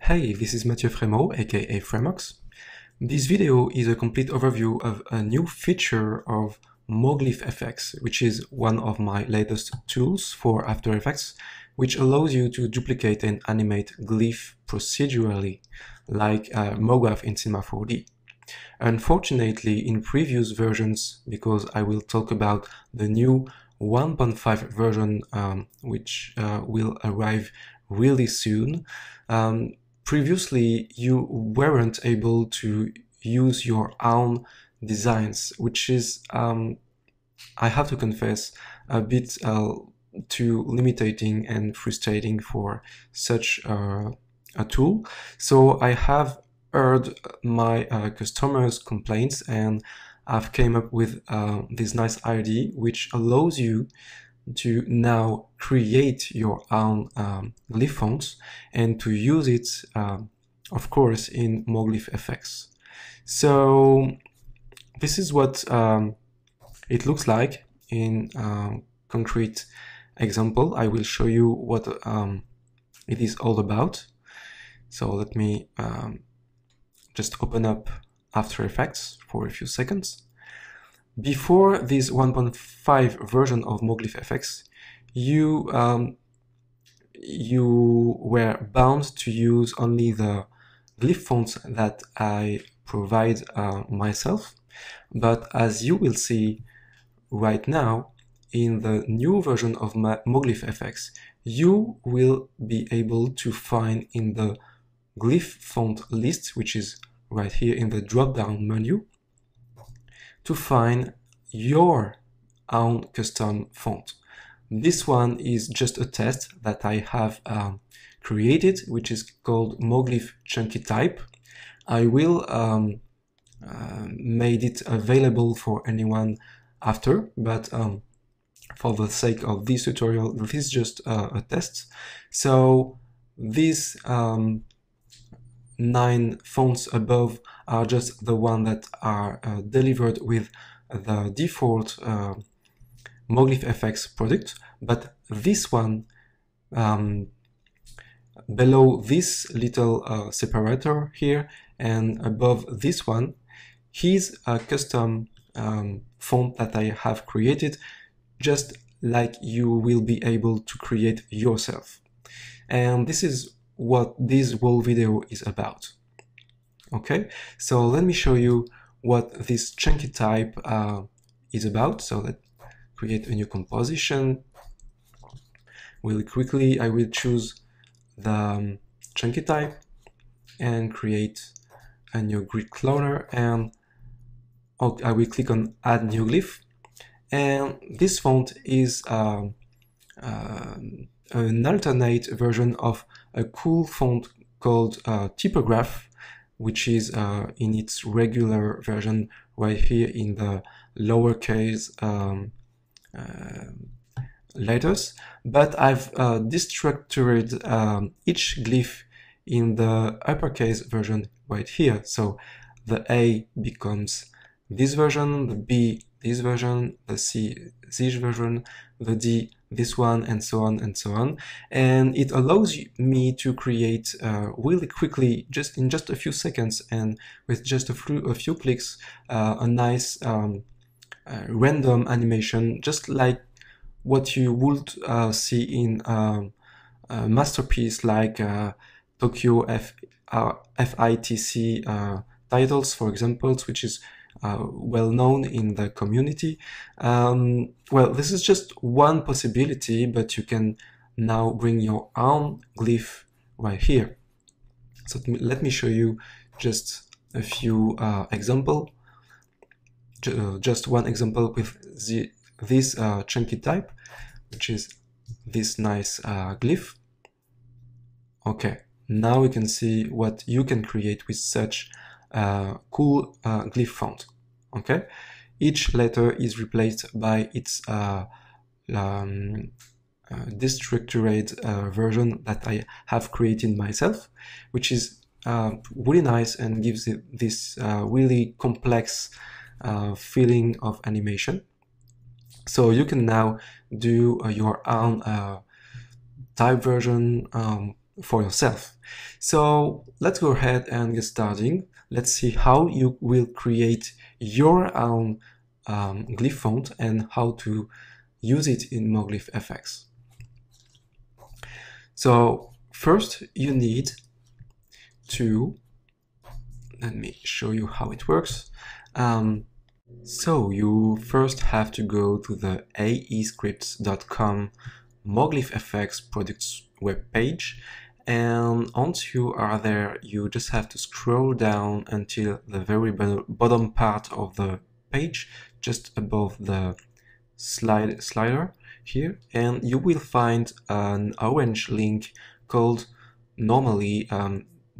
Hey, this is Ttfn, aka Frameworks. This video is a complete overview of a new feature of MoglyphFX, which is one of my latest tools for After Effects, which allows you to duplicate and animate glyph procedurally, like Mograph in Cinema 4D. Unfortunately, in previous versions, because I will talk about the new 1.5 version, which will arrive really soon, previously you weren't able to use your own designs, which is, I have to confess, a bit too limiting and frustrating for such a tool. So I have heard my customers' complaints, and I've came up with this nice idea which allows you to now create your own glyph fonts and to use it, of course, in MoglyphFX. So this is what it looks like in concrete example. I will show you what it is all about. So let me just open up After Effects for a few seconds. Before this 1.5 version of MoglyphFX, you were bound to use only the glyph fonts that I provide myself. But as you will see right now, in the new version of MoglyphFX, you will be able to find in the glyph font list, which is right here in the drop-down menu, to find your own custom font. This one is just a test that I have created, which is called Moglyph Chunky Type. I will made it available for anyone after, but for the sake of this tutorial, this is just a test. So these 9 fonts above are just the ones that are delivered with the default MoglyphFX product, but this one below this little separator here and above this one is a custom font that I have created, just like you will be able to create yourself. And this is what this whole video is about. Okay, so let me show you what this chunky type is about. So let's create a new composition. Really quickly, I will choose the chunky type and create a new grid cloner, and I will click on Add New Glyph. And this font is an alternate version of a cool font called Typograph, which is in its regular version right here in the lowercase letters. But I've destructured each glyph in the uppercase version right here. So the A becomes this version, the B this version, the C this version, the D this one, and so on and so on. And it allows me to create really quickly, just in just a few seconds and with just a few clicks, a nice random animation, just like what you would see in a masterpiece like Tokyo FITC titles, for example, which is well known in the community. Well, this is just one possibility, but you can now bring your own glyph right here. So let me show you just a few examples. Just one example with this chunky type, which is this nice glyph. Okay, now we can see what you can create with such cool glyph font. Okay, each letter is replaced by its destructured version that I have created myself, which is really nice and gives it this really complex feeling of animation. So you can now do your own type version, for yourself. So let's go ahead and get started. Let's see how you will create your own glyph font and how to use it in MoglyphFX. So first you need to, let me show you how it works. So you first have to go to the aescripts.com MoglyphFX products webpage, and once you are there, you just have to scroll down until the very bottom part of the page, just above the slider here, and you will find an orange link called normally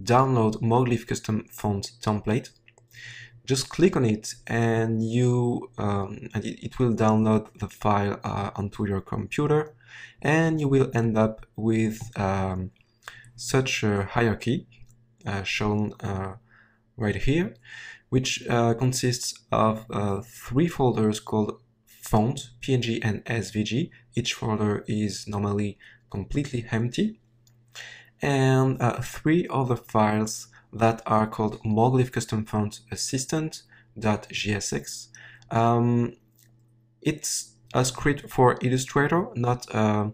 download Moglyph custom font template. Just click on it and it will download the file onto your computer, and you will end up with such a hierarchy shown right here, which consists of 3 folders called font, PNG and SVG. Each folder is normally completely empty, and 3 other files that are called Moglyph custom font assistant.jsx. It's a script for Illustrator, not a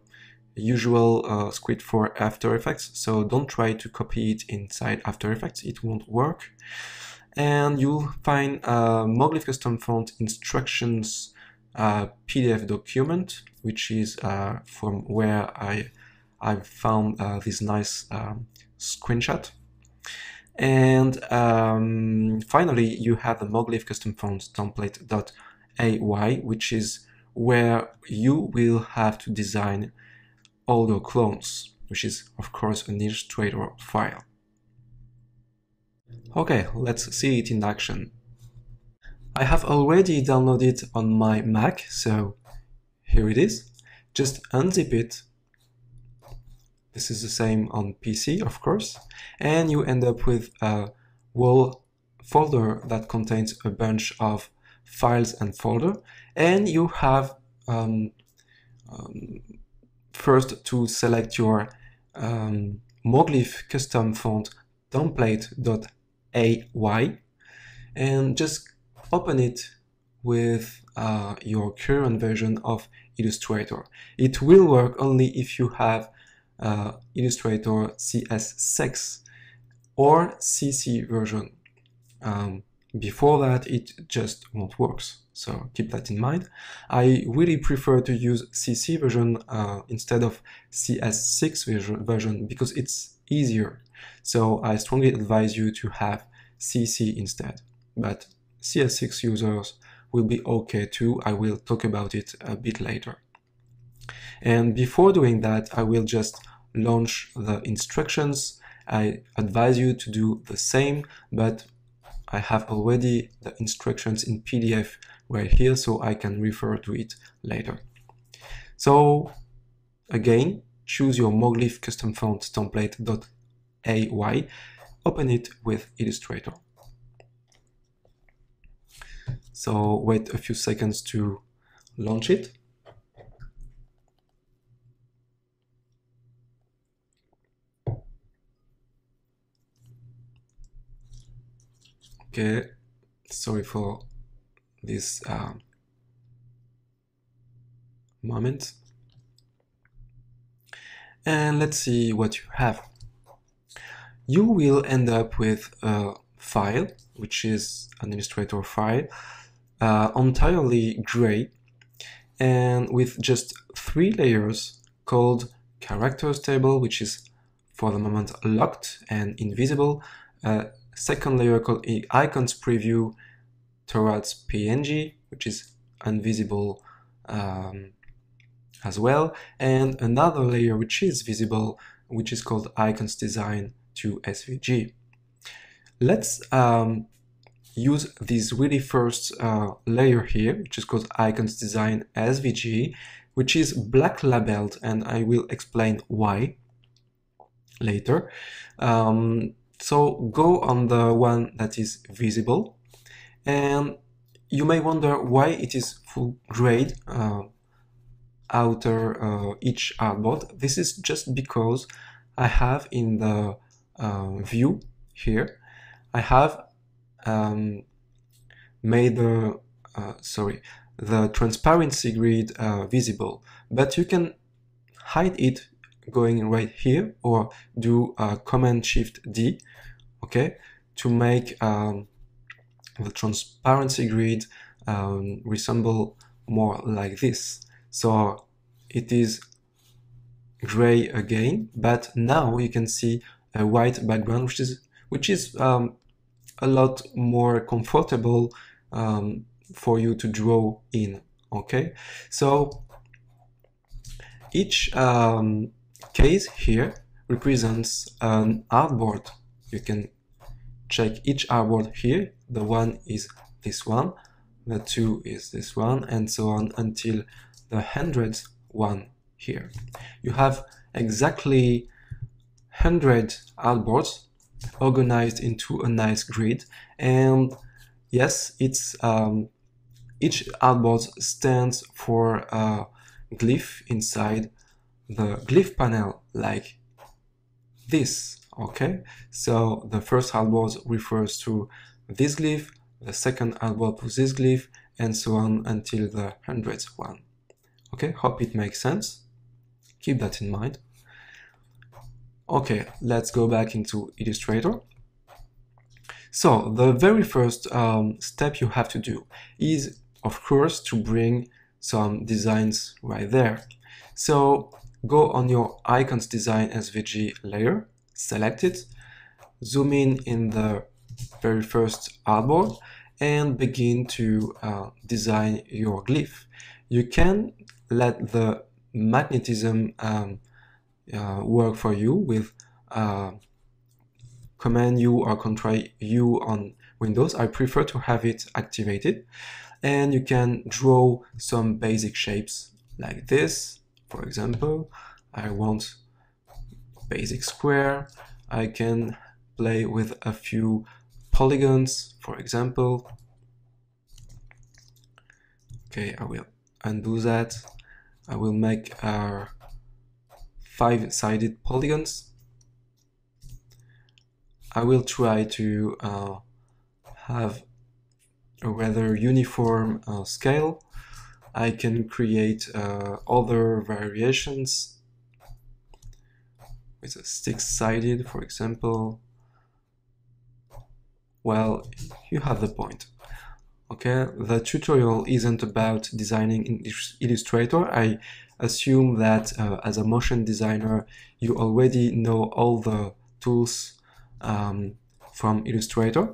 usual script for After Effects, so don't try to copy it inside After Effects, it won't work. And you'll find Moglyph custom font instructions PDF document, which is from where I found this nice screenshot. And finally, you have the Moglyph custom font template.ay, which is where you will have to design all your clones, which is of course an Illustrator file. Okay, let's see it in action. I have already downloaded it on my Mac, so here it is. Just unzip it. This is the same on PC, of course, and you end up with a whole folder that contains a bunch of files and folder, and you have first to select your Moglyph custom font template.ay and just open it with your current version of Illustrator. It will work only if you have Illustrator CS6 or CC version. Before that, it just won't work, so keep that in mind. I really prefer to use CC version instead of CS6 version because it's easier, so I strongly advise you to have CC instead, but CS6 users will be okay too. I will talk about it a bit later. And before doing that, I will just launch the instructions. I advise you to do the same, but I have already the instructions in PDF right here, so I can refer to it later. So again, choose your Moglyph custom font template.ay, open it with Illustrator. So wait a few seconds to launch it. Okay, sorry for this moment. And let's see what you have. You will end up with a file, which is an Illustrator file, entirely gray, and with just 3 layers called characters table, which is for the moment locked and invisible, second layer called icons preview towards PNG, which is invisible as well, and another layer which is visible, which is called icons design to SVG. Let's use this really first layer here, which is called icons design SVG, which is black labeled, and I will explain why later. So go on the one that is visible, and you may wonder why it is full grade outer each artboard. This is just because I have in the view here, I have made the transparency grid visible, but you can hide it going right here or do Command Shift D, okay, to make the transparency grid resemble more like this. So it is gray again, but now you can see a white background, which is a lot more comfortable for you to draw in. Okay, so each case here represents an artboard. You can check each artboard here. The one is this one, the two is this one, and so on until the 100th one here. You have exactly 100 artboards organized into a nice grid, and yes, it's each artboard stands for a glyph inside the glyph panel, like this. Okay, so the first artboard refers to this glyph, the second artboard to this glyph, and so on until the 100th one. Okay, hope it makes sense. Keep that in mind. Okay, let's go back into Illustrator. So the very first step you have to do is, of course, to bring some designs right there. So go on your icons design SVG layer, select it, zoom in the very first artboard, and begin to design your glyph. You can let the magnetism work for you with Command U or Ctrl U on Windows. I prefer to have it activated, and you can draw some basic shapes like this. For example, I want basic square. I can play with a few polygons, for example. Okay, I will undo that. I will make 5-sided polygons. I will try to have a rather uniform scale. I can create other variations with a 6-sided, for example. Well, you have the point. Okay, the tutorial isn't about designing in Illustrator. I assume that as a motion designer, you already know all the tools from Illustrator.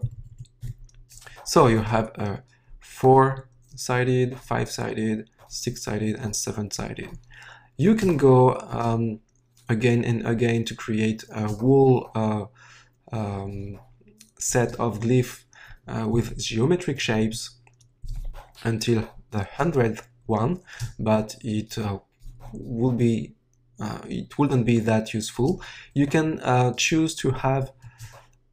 So you have a 4-sided, 5-sided, 6-sided, and 7-sided. You can go again and again to create a whole set of glyph with geometric shapes until the 100th one, but it wouldn't be that useful. You can choose to have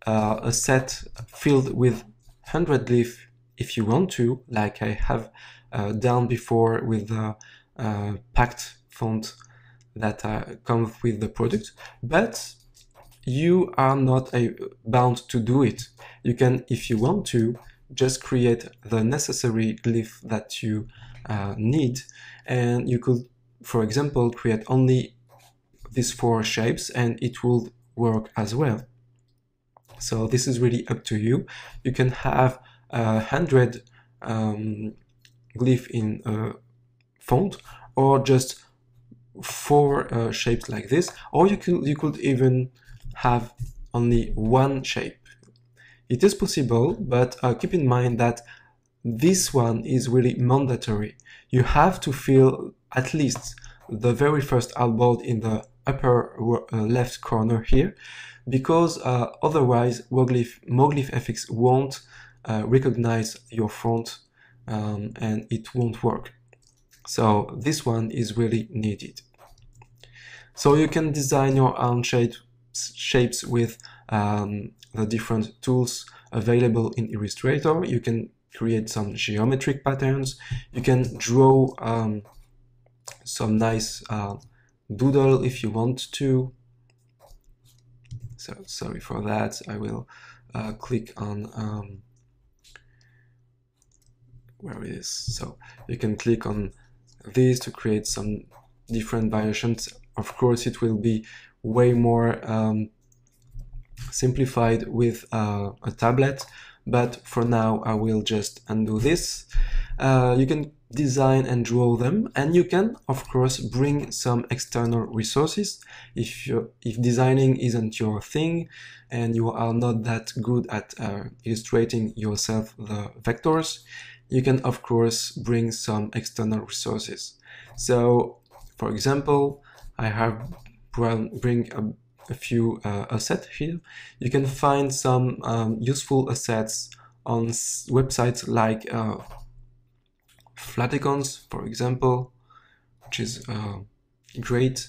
a set filled with 100 glyph if you want to, like I have done before with the packed font that comes with the product, but you are not bound to do it. You can, if you want to, just create the necessary glyph that you need, and you could, for example, create only these 4 shapes and it will work as well. So this is really up to you. You can have 100 glyph in a font, or just 4 shapes like this, or you could even have only 1 shape. It is possible, but keep in mind that this one is really mandatory. You have to fill at least the very first artboard in the upper left corner here, because otherwise MoglyphFX won't recognize your font and it won't work. So this one is really needed. So you can design your own shapes with the different tools available in Illustrator. You can create some geometric patterns. You can draw some nice doodle if you want to. So sorry for that. I will click on where it is. So you can click on this to create some different variations. Of course, it will be way more simplified with a tablet, but for now I will just undo this. You can design and draw them, and you can of course bring some external resources if designing isn't your thing and you are not that good at illustrating yourself the vectors. You can of course bring some external resources. So for example, I have bring a few assets here. You can find some useful assets on websites like Flaticons, for example, which is great.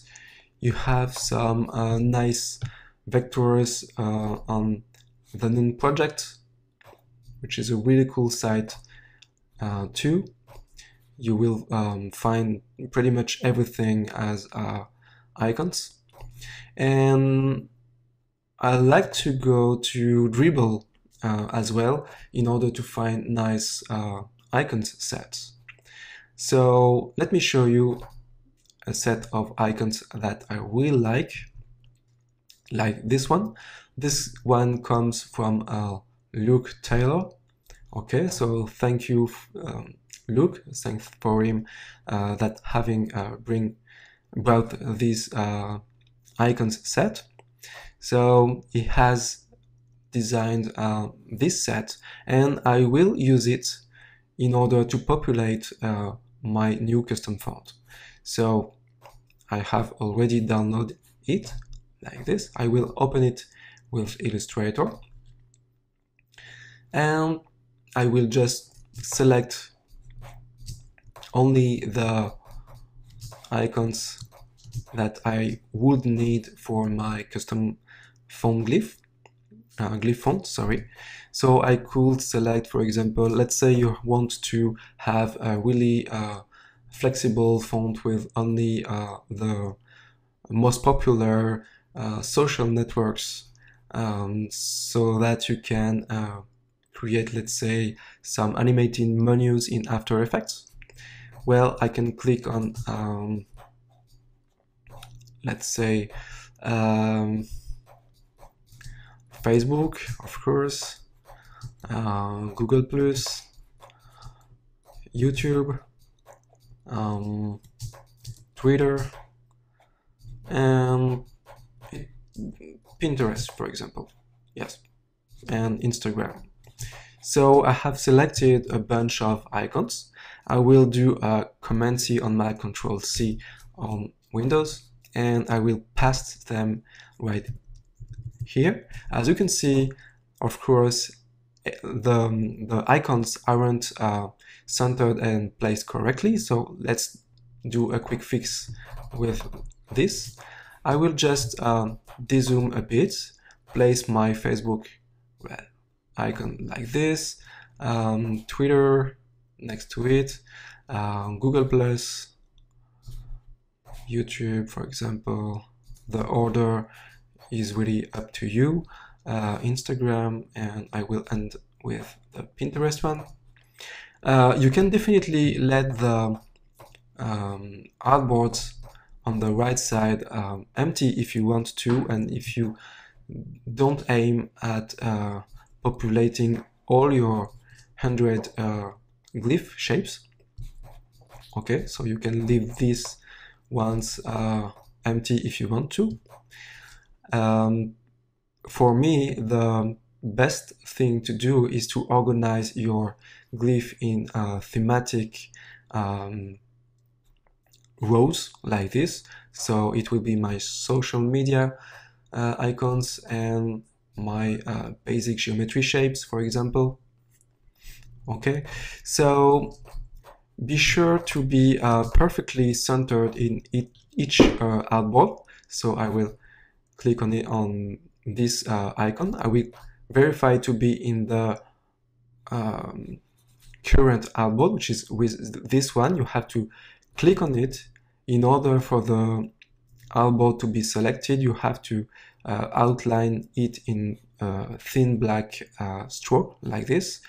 You have some nice vectors on the Noon project, which is a really cool site too. You will find pretty much everything as icons. And I like to go to Dribble as well in order to find nice icons sets. So let me show you a set of icons that I really like this one. This one comes from Luke Taylor. Okay, so thank you, Luke. Thanks for him that having brought this icons set. So he has designed this set, and I will use it in order to populate my new custom font. So I have already downloaded it like this. I will open it with Illustrator, and I will just select only the icons that I would need for my custom font glyph font, sorry. So I could select, for example, let's say you want to have a really flexible font with only the most popular social networks, so that you can create, let's say, some animated menus in After Effects. Well, I can click on let's say Facebook, of course, Google+, YouTube, Twitter, and Pinterest, for example, yes, and Instagram. So I have selected a bunch of icons. I will do a Command-C on my Control-C on Windows, and I will paste them right here. As you can see, of course, the icons aren't centered and placed correctly, so let's do a quick fix with this. I will just dezoom a bit, place my Facebook icon like this, Twitter next to it, Google+, YouTube, for example. The order is really up to you. Instagram, and I will end with the Pinterest one. You can definitely let the artboards on the right side empty if you want to, and if you don't aim at populating all your 100 glyph shapes. Okay, so you can leave these ones empty if you want to. For me, the best thing to do is to organize your glyph in thematic rows like this. So it will be my social media icons and my basic geometry shapes, for example. Okay, so be sure to be perfectly centered in each artboard. So I will click on it on this icon. I will verify to be in the current artboard, which is with this one. You have to click on it in order for the artboard to be selected. You have to outline it in a thin black stroke like this.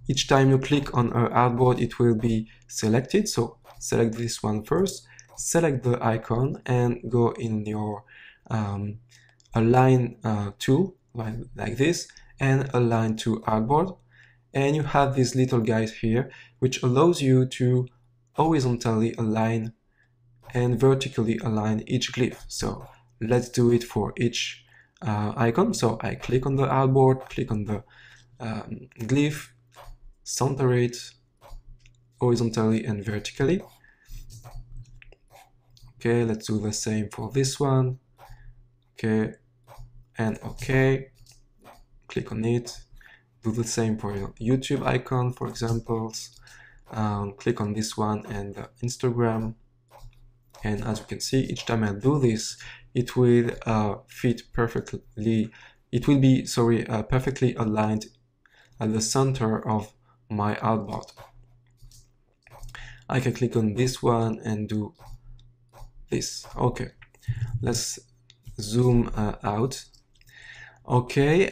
Each time you click on an artboard, it will be selected. So select this one first, select the icon and go in your align tool like this and align to artboard. And you have these little guys here, which allows you to horizontally align and vertically align each glyph. So let's do it for each icon. So I click on the artboard, click on the glyph, center it horizontally and vertically. Okay, let's do the same for this one. Okay, and okay, click on it. Do the same for your YouTube icon, for example. Click on this one and Instagram. And as you can see, each time I do this, it will fit perfectly. It will be, sorry, perfectly aligned at the center of my artboard. I can click on this one and do this. Okay, let's zoom out. Okay,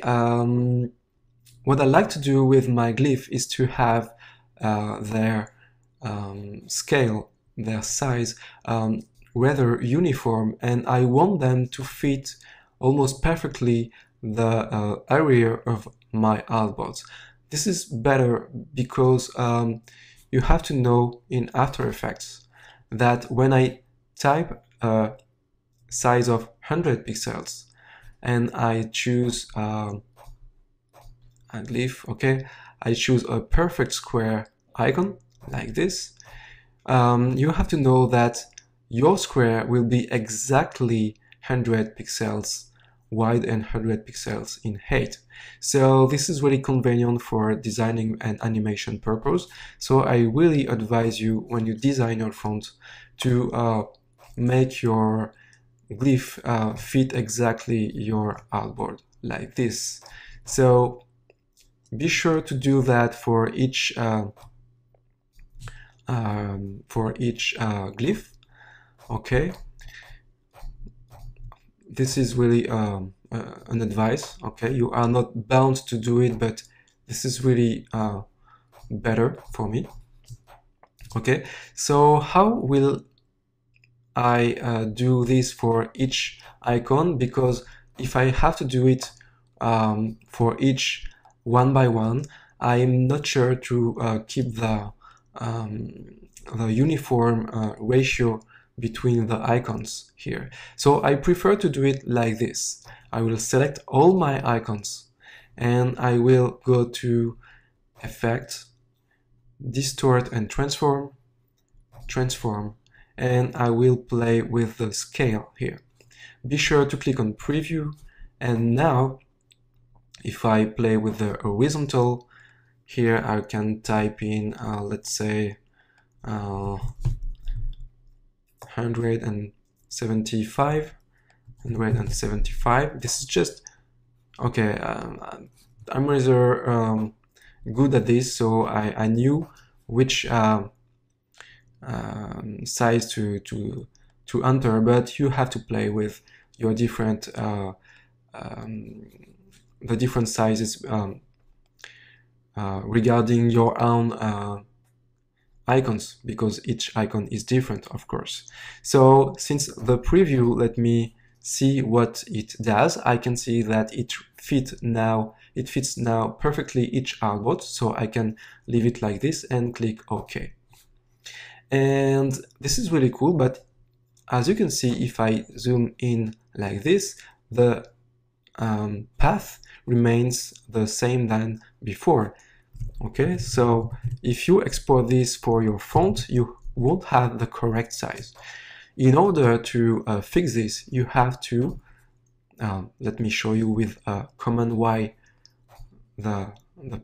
what I like to do with my glyph is to have their scale, their size, rather uniform, and I want them to fit almost perfectly the area of my artboards. This is better because you have to know in After Effects that when I type a size of 100 pixels and I choose a glyph, okay, I choose a perfect square icon like this, you have to know that your square will be exactly 100 pixels wide and 100 pixels in height. So this is really convenient for designing and animation purpose. So I really advise you, when you design your font, to make your glyph fit exactly your artboard like this. So be sure to do that for each glyph. Okay, this is really an advice. Okay, you are not bound to do it, but this is really better for me. Okay, so how will I do this for each icon? Because if I have to do it for each one by one, I'm not sure to keep the uniform ratio between the icons here. So I prefer to do it like this. I will select all my icons and I will go to Effect, Distort and Transform, and I will play with the scale here. Be sure to click on Preview, and now if I play with the horizontal, here I can type in, let's say, 175. This is just, okay, I'm rather good at this, so I knew which size to enter, but you have to play with your different the different sizes regarding your own icons, because each icon is different, of course. So since the preview, let me see what it does. I can see that it fits now perfectly each artboard, so I can leave it like this and click OK. And this is really cool, but as you can see, if I zoom in like this, the path remains the same than before. Okay, so if you export this for your font, you won't have the correct size. In order to fix this, you have to, let me show you with Command Y the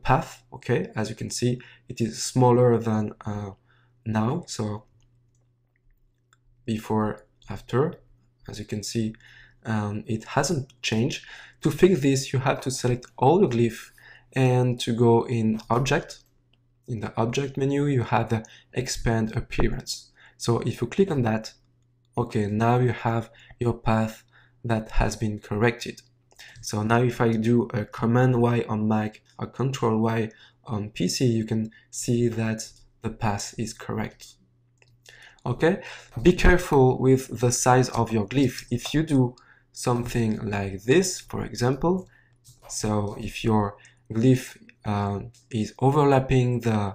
path. Okay, as you can see, it is smaller than now, so before, after, as you can see, it hasn't changed. To fix this, you have to select all the glyph and to go in Object. In the Object menu, you have the Expand Appearance. So if you click on that, okay, now you have your path that has been corrected. So now if I do a Command Y on Mac or Control Y on PC, you can see that the path is correct. Okay, be careful with the size of your glyph. If you do something like this, for example, so if your glyph is overlapping the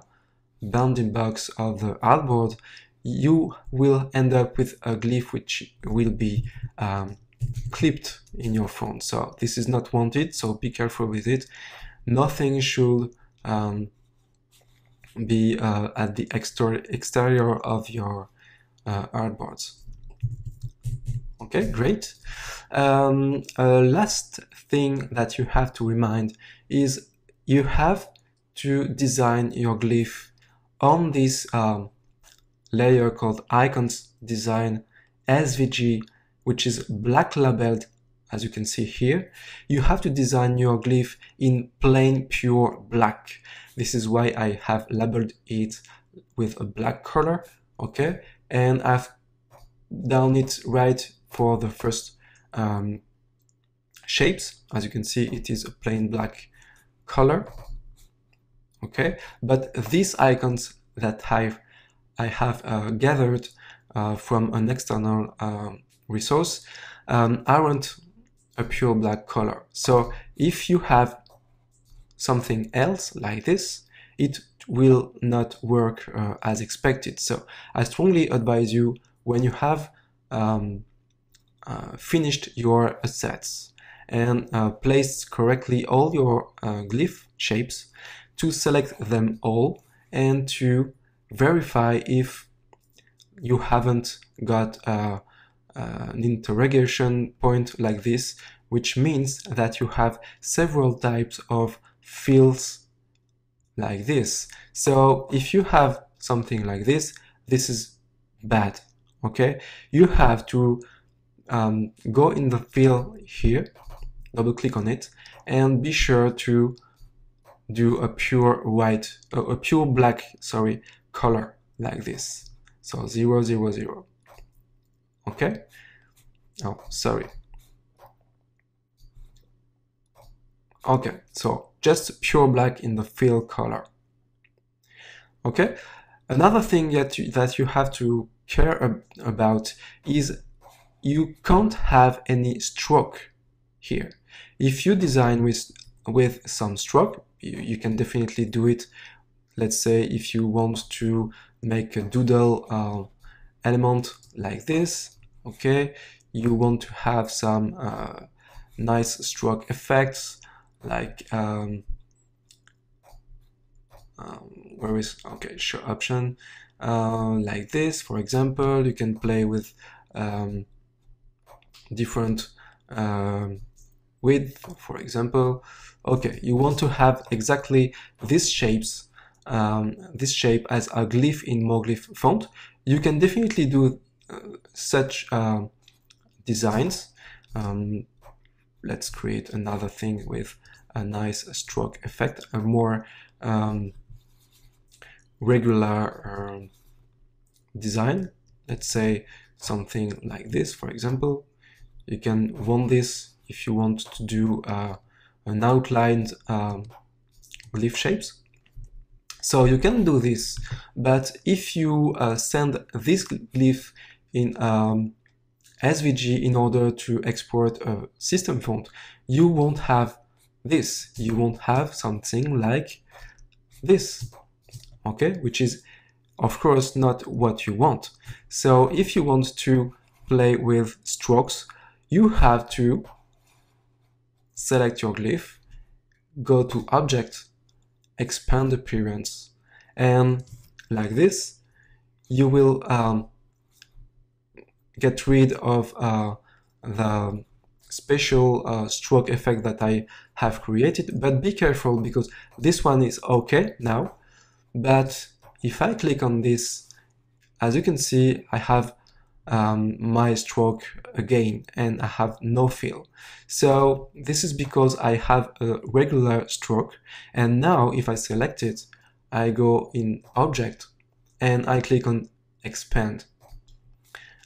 bounding box of the artboard, you will end up with a glyph which will be clipped in your font. So this is not wanted, so be careful with it. Nothing should be at the exterior of your artboards. Okay, great. Last thing that you have to remind is you have to design your glyph on this layer called Icons Design SVG, which is black labeled, as you can see here. You have to design your glyph in plain pure black. This is why I have labeled it with a black color, okay? And I've done it right for the first shapes. As you can see, it is a plain black color, okay? But these icons that I have gathered from an external resource aren't a pure black color. So if you have something else like this, it will not work as expected. So I strongly advise you, when you have finished your assets and placed correctly all your glyph shapes, to select them all and to verify if you haven't got an interrogation point like this, which means that you have several types of fields like this. So if you have something like this, this is bad, okay? You have to go in the field here, double click on it, and be sure to do a pure white, a pure black, sorry, color like this. So 0, 0, 0. Okay? Oh, sorry. Okay, so just pure black in the fill color. Okay? Another thing that you have to care about is you can't have any stroke here. If you design with some stroke, you can definitely do it. Let's say if you want to make a doodle element like this, okay, you want to have some nice stroke effects, like where is, okay, show option, like this, for example. You can play with different width, for example. Okay, you want to have exactly these shapes, this shape as a glyph in Moglyph font. You can definitely do such designs. Let's create another thing with a nice stroke effect, a more regular design. Let's say something like this, for example. You can want this if you want to do an outlined glyph shapes. So you can do this, but if you send this glyph in SVG in order to export a system font, you won't have this. You won't have something like this, okay, which is of course not what you want. So if you want to play with strokes, you have to select your glyph, go to Object, Expand Appearance, and like this, you will get rid of the special stroke effect that I have created. But be careful, because this one is okay now, but if I click on this, as you can see, I have my stroke again, and I have no fill. So this is because I have a regular stroke, and now if I select it, I go in Object and I click on Expand.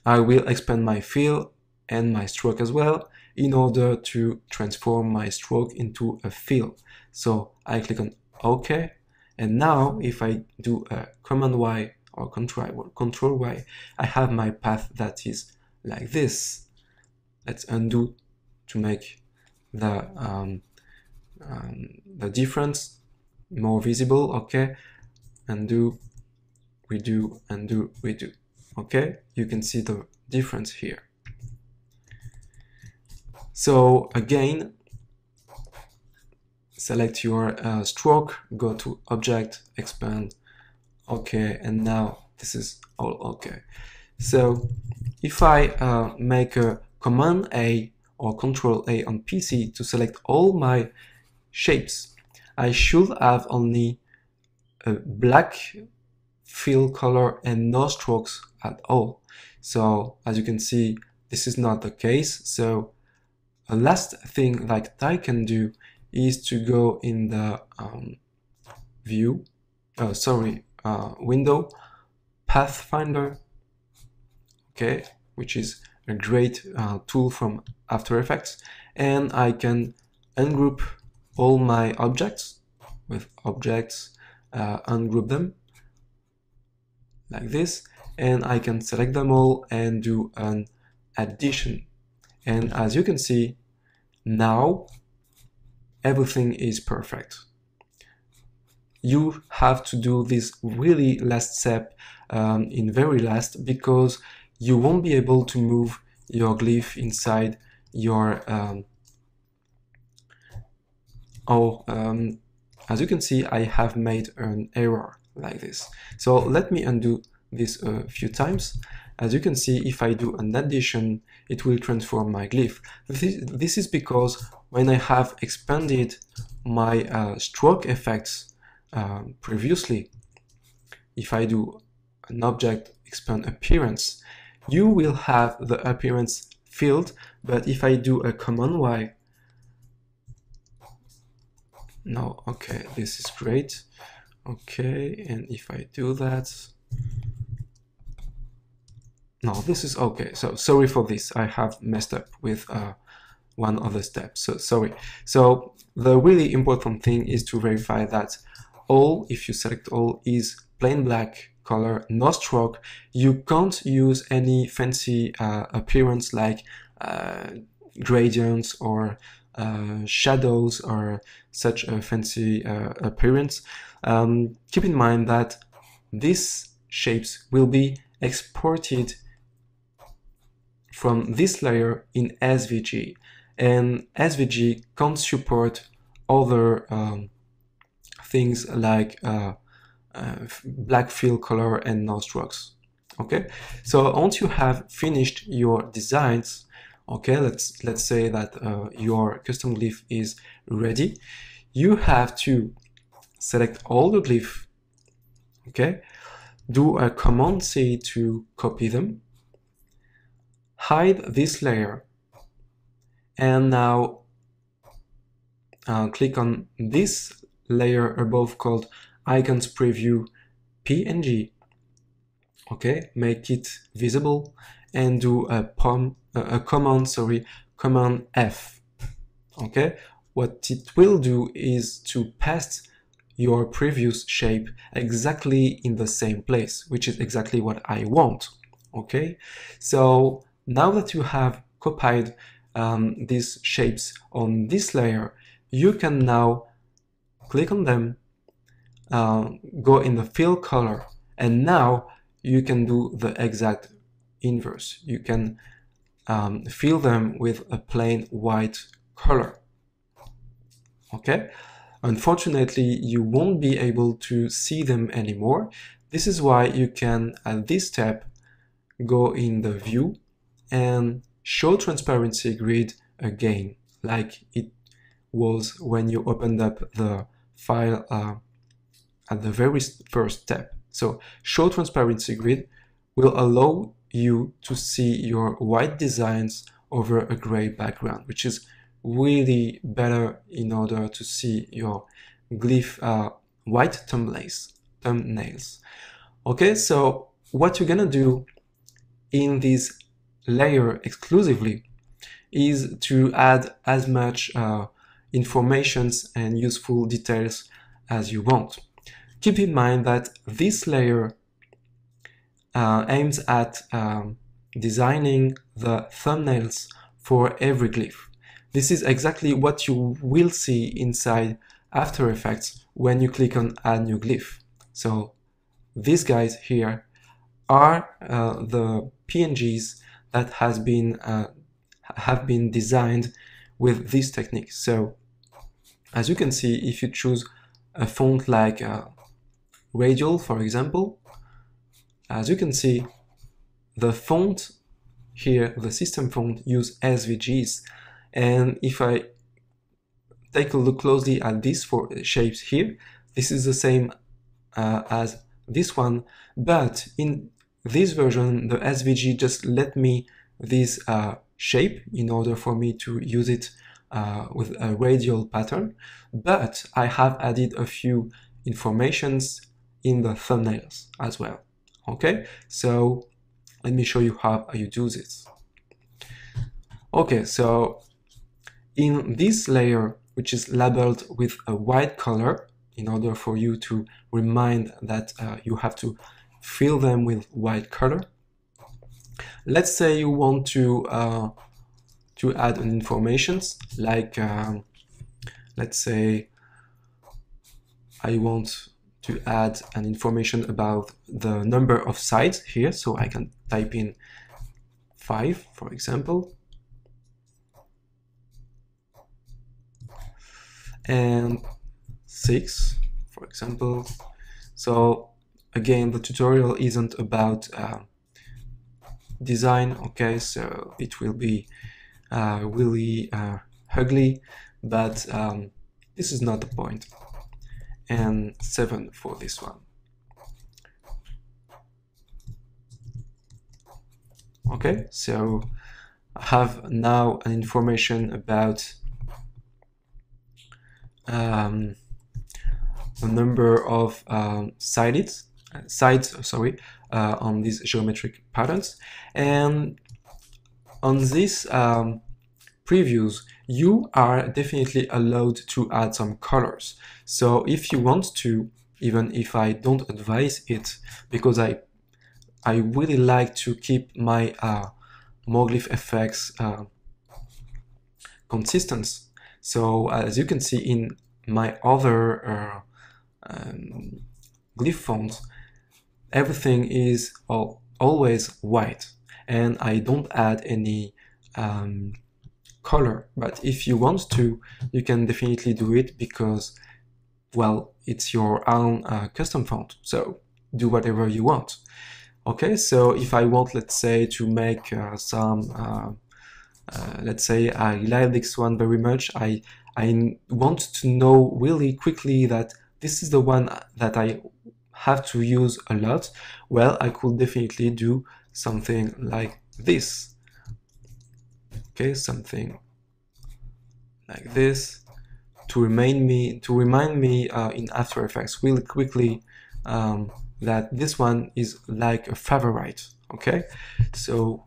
I will expand my fill, and my stroke as well in order to transform my stroke into a fill. So I click on OK, and now if I do a Command Y or Control Y, I have my path that is like this. Let's undo to make the difference more visible. Okay, undo, redo, undo, redo. Okay, you can see the difference here. So again, select your stroke, go to Object, Expand, OK, and now this is all OK. So if I make a Command A or Control A on PC to select all my shapes, I should have only a black fill color and no strokes at all. So as you can see, this is not the case. So a last thing that I can do is to go in the window, Pathfinder, okay, which is a great tool from After Effects, and I can ungroup all my objects with objects, ungroup them like this, and I can select them all and do an addition. And as you can see, now everything is perfect. You have to do this really last step in very last, because you won't be able to move your glyph inside your as you can see, I have made an error like this. So let me undo this a few times. As you can see, if I do an addition, it will transform my glyph. This is because when I have expanded my stroke effects previously, if I do an object expand appearance, you will have the appearance filled, but if I do a Command Y, no, okay, this is great. Okay, and if I do that, no, this is okay. So sorry for this, I have messed up with one other step, so sorry. So the really important thing is to verify that all, if you select all, is plain black color, no stroke. You can't use any fancy appearance like gradients or shadows or such a fancy appearance. Keep in mind that these shapes will be exported from this layer in SVG, and SVG can't support other things like black fill color and no strokes. Okay, so once you have finished your designs, okay, let's say that your custom glyph is ready, you have to select all the glyph, okay, do a Command C to copy them, hide this layer, and now click on this layer above called Icons Preview PNG, okay, make it visible, and do a Command F. Okay, what it will do is to paste your previous shape exactly in the same place, which is exactly what I want. Okay, so now that you have copied these shapes on this layer, you can now click on them, go in the fill color, and now you can do the exact inverse. You can fill them with a plain white color. Okay, unfortunately you won't be able to see them anymore. This is why you can, at this step, go in the view and show transparency grid again, like it was when you opened up the file at the very first step. So show transparency grid will allow you to see your white designs over a gray background, which is really better in order to see your glyph white thumbnails. Okay, so what you're gonna do in this layer exclusively is to add as much informations and useful details as you want. Keep in mind that this layer aims at designing the thumbnails for every glyph. This is exactly what you will see inside After Effects when you click on Add New Glyph. So these guys here are the PNGs that have been designed with this technique. So as you can see, if you choose a font like Radial, for example, as you can see, the font here, the system font, use SVGs. And if I take a look closely at these four shapes here, this is the same as this one, but in this version, the SVG just let me this shape in order for me to use it with a radial pattern, but I have added a few informations in the thumbnails as well. Okay, so let me show you how you do this. Okay, so in this layer, which is labeled with a white color, in order for you to remind that you have to fill them with white color. Let's say you want to add an informations like let's say I want to add an information about the number of sides here, so I can type in 5, for example, and 6, for example. So again, the tutorial isn't about design, okay, so it will be really ugly, but this is not the point. And 7 for this one. Okay, so I have now an information about the number of sides on these geometric patterns, and on this previews you are definitely allowed to add some colors. So if you want to, even if I don't advise it, because I really like to keep my MoglyphFX consistent. So as you can see in my other glyph fonts, everything is always white, and I don't add any color. But if you want to, you can definitely do it, because, well, it's your own custom font, so do whatever you want. Okay, so if I want, let's say, to make some let's say I like this one very much, I want to know really quickly that this is the one that I have to use a lot, well, I could definitely do something like this. Okay, something like this to remind me in After Effects really quickly that this one is like a favorite. Okay, so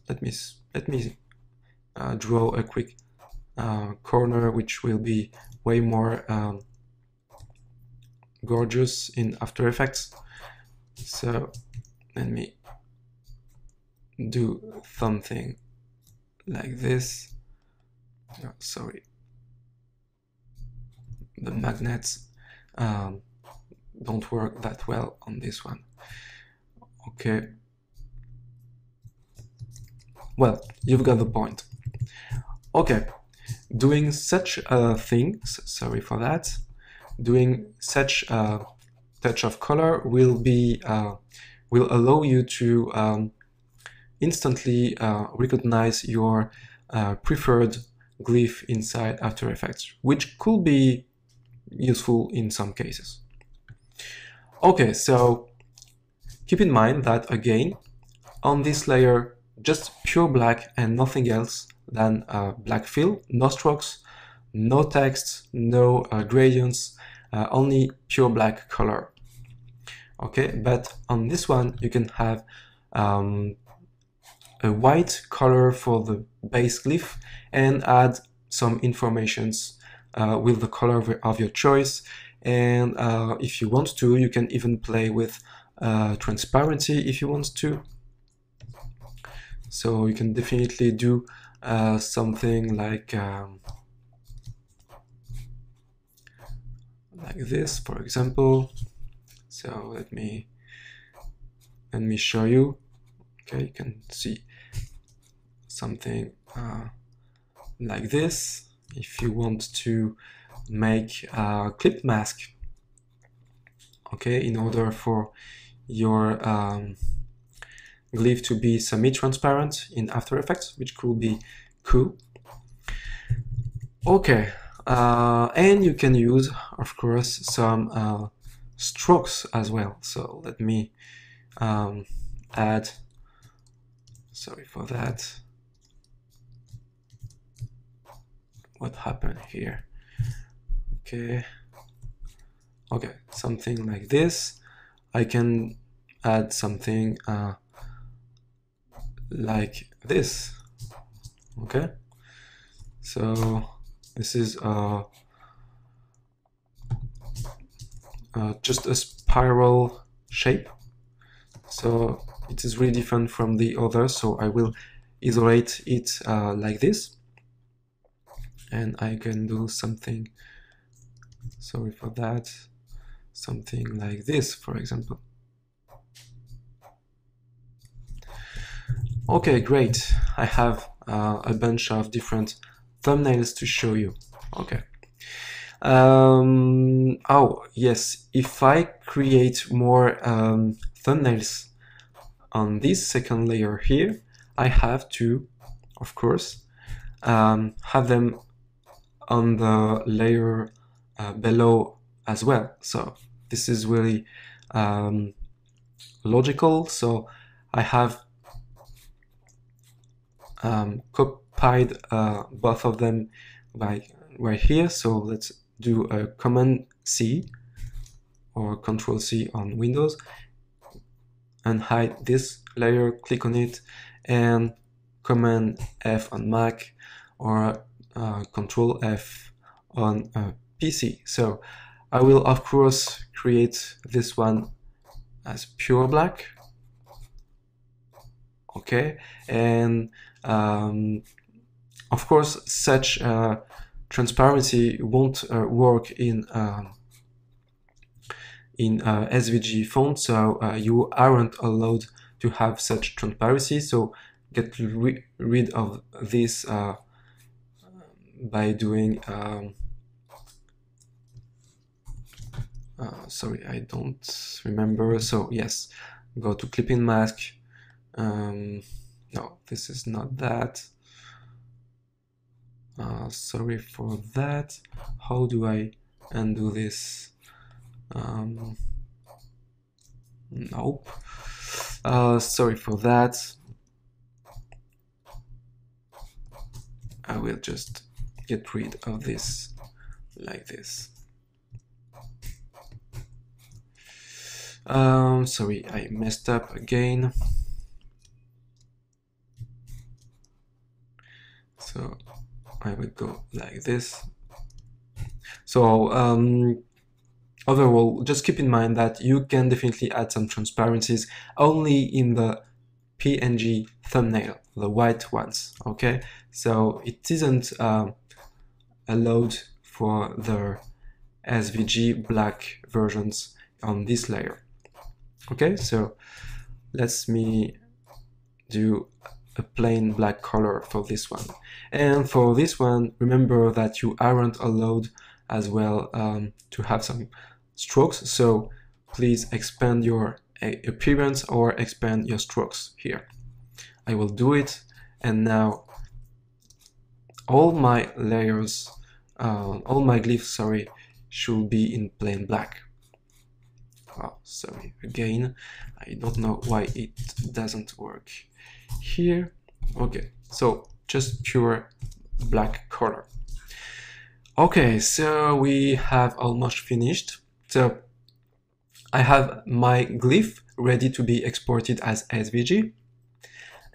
let me draw a quick corner, which will be way more gorgeous in After Effects. So let me do something like this. Oh, sorry, the magnets don't work that well on this one. Okay, well, you've got the point. Okay, doing such a thing, sorry for that, doing such a touch of color will allow you to instantly recognize your preferred glyph inside After Effects, which could be useful in some cases. Okay, so keep in mind that, again, on this layer, just pure black and nothing else than black fill, no strokes, no text, no gradients, only pure black color. Okay, but on this one you can have a white color for the base glyph and add some informations with the color of your choice. And if you want to, you can even play with transparency if you want to. So you can definitely do something like this, for example. So let me show you. Okay, you can see something like this. If you want to make a clip mask, okay, in order for your glyph to be semi-transparent in After Effects, which could be cool. Okay, and you can use, of course, some strokes as well. So let me add, sorry for that. What happened here? Okay, something like this. I can add something like this. Okay, so this is just a spiral shape, so it is really different from the others. So I will isolate it like this, and I can do something, sorry for that, something like this, for example. Okay, great. I have a bunch of different thumbnails to show you. Okay. Oh, yes, if I create more thumbnails on this second layer here, I have to, of course, have them on the layer below as well. So this is really logical. So I have copied both of them right here. So let's do a Command C or Control C on Windows and hide this layer, click on it, and Command F on Mac or Control F on PC. So I will of course create this one as pure black. Okay, and of course such transparency won't work in SVG font, so you aren't allowed to have such transparency. So get rid of this by doing sorry, I don't remember. So yes, go to clipping mask. No, this is not that. Sorry for that. How do I undo this? Nope. Sorry for that. I will just get rid of this like this. Sorry, I messed up again. So I will go like this. So overall, just keep in mind that you can definitely add some transparencies only in the PNG thumbnail, the white ones, okay? So it isn't allowed for the SVG black versions on this layer. Okay, so let me do a plain black color for this one. And for this one, remember that you aren't allowed as well to have some strokes, so please expand your appearance or expand your strokes here. I will do it, and now all my layers, all my glyphs, sorry, should be in plain black. Oh, sorry, again, I don't know why it doesn't work here. Okay, so just pure black color. Okay, so we have almost finished. So I have my glyph ready to be exported as SVG,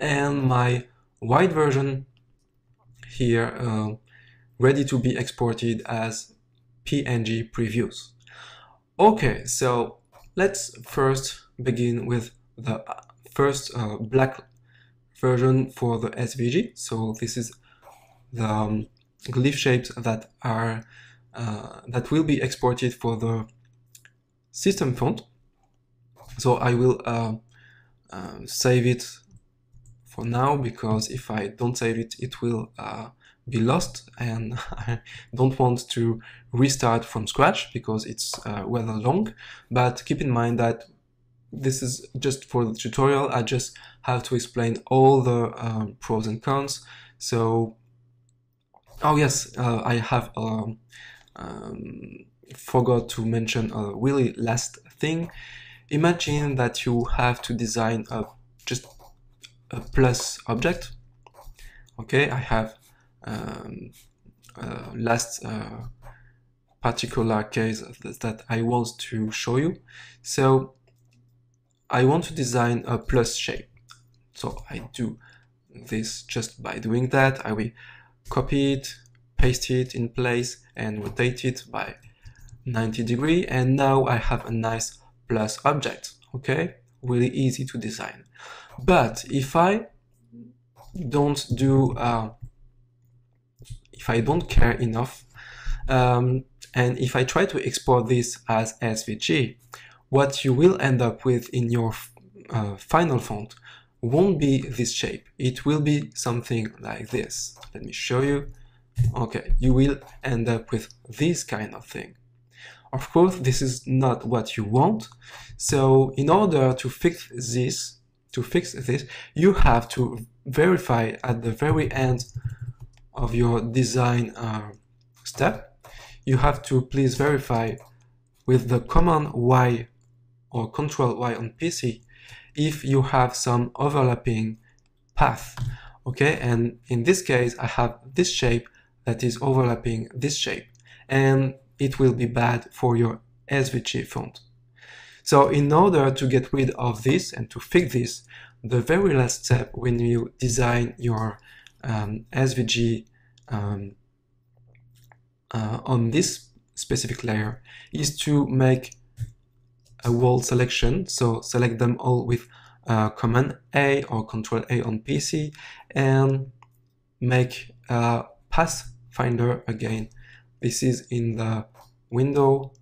and my white version here ready to be exported as PNG previews. Okay, so let's first begin with the first black version for the SVG. So this is the glyph shapes that are that will be exported for the system font. So I will save it for now, because if I don't save it, it will be lost, and I don't want to restart from scratch because it's rather long. But keep in mind that this is just for the tutorial. I just have to explain all the pros and cons. So, oh yes, I have forgot to mention a really last thing. Imagine that you have to design just a plus object. Okay, I have last particular case that I want to show you. So I want to design a plus shape. So I do this just by doing that. I will copy it, paste it in place, and rotate it by 90 degrees, and now I have a nice plus object. Okay, really easy to design. But if I don't do if I don't care enough, and if I try to export this as SVG, what you will end up with in your final font won't be this shape. It will be something like this. Let me show you. Okay, you will end up with this kind of thing. Of course, this is not what you want. So in order to fix this, you have to verify at the very end of your design step. You have to please verify with the Command Y or Control Y on PC if you have some overlapping path. Okay, and in this case I have this shape that is overlapping this shape, and it will be bad for your SVG font. So in order to get rid of this and to fix this, the very last step when you design your SVG on this specific layer is to make a wall selection. So select them all with Command A or Control A on PC, and make a Pathfinder again. This is in the window,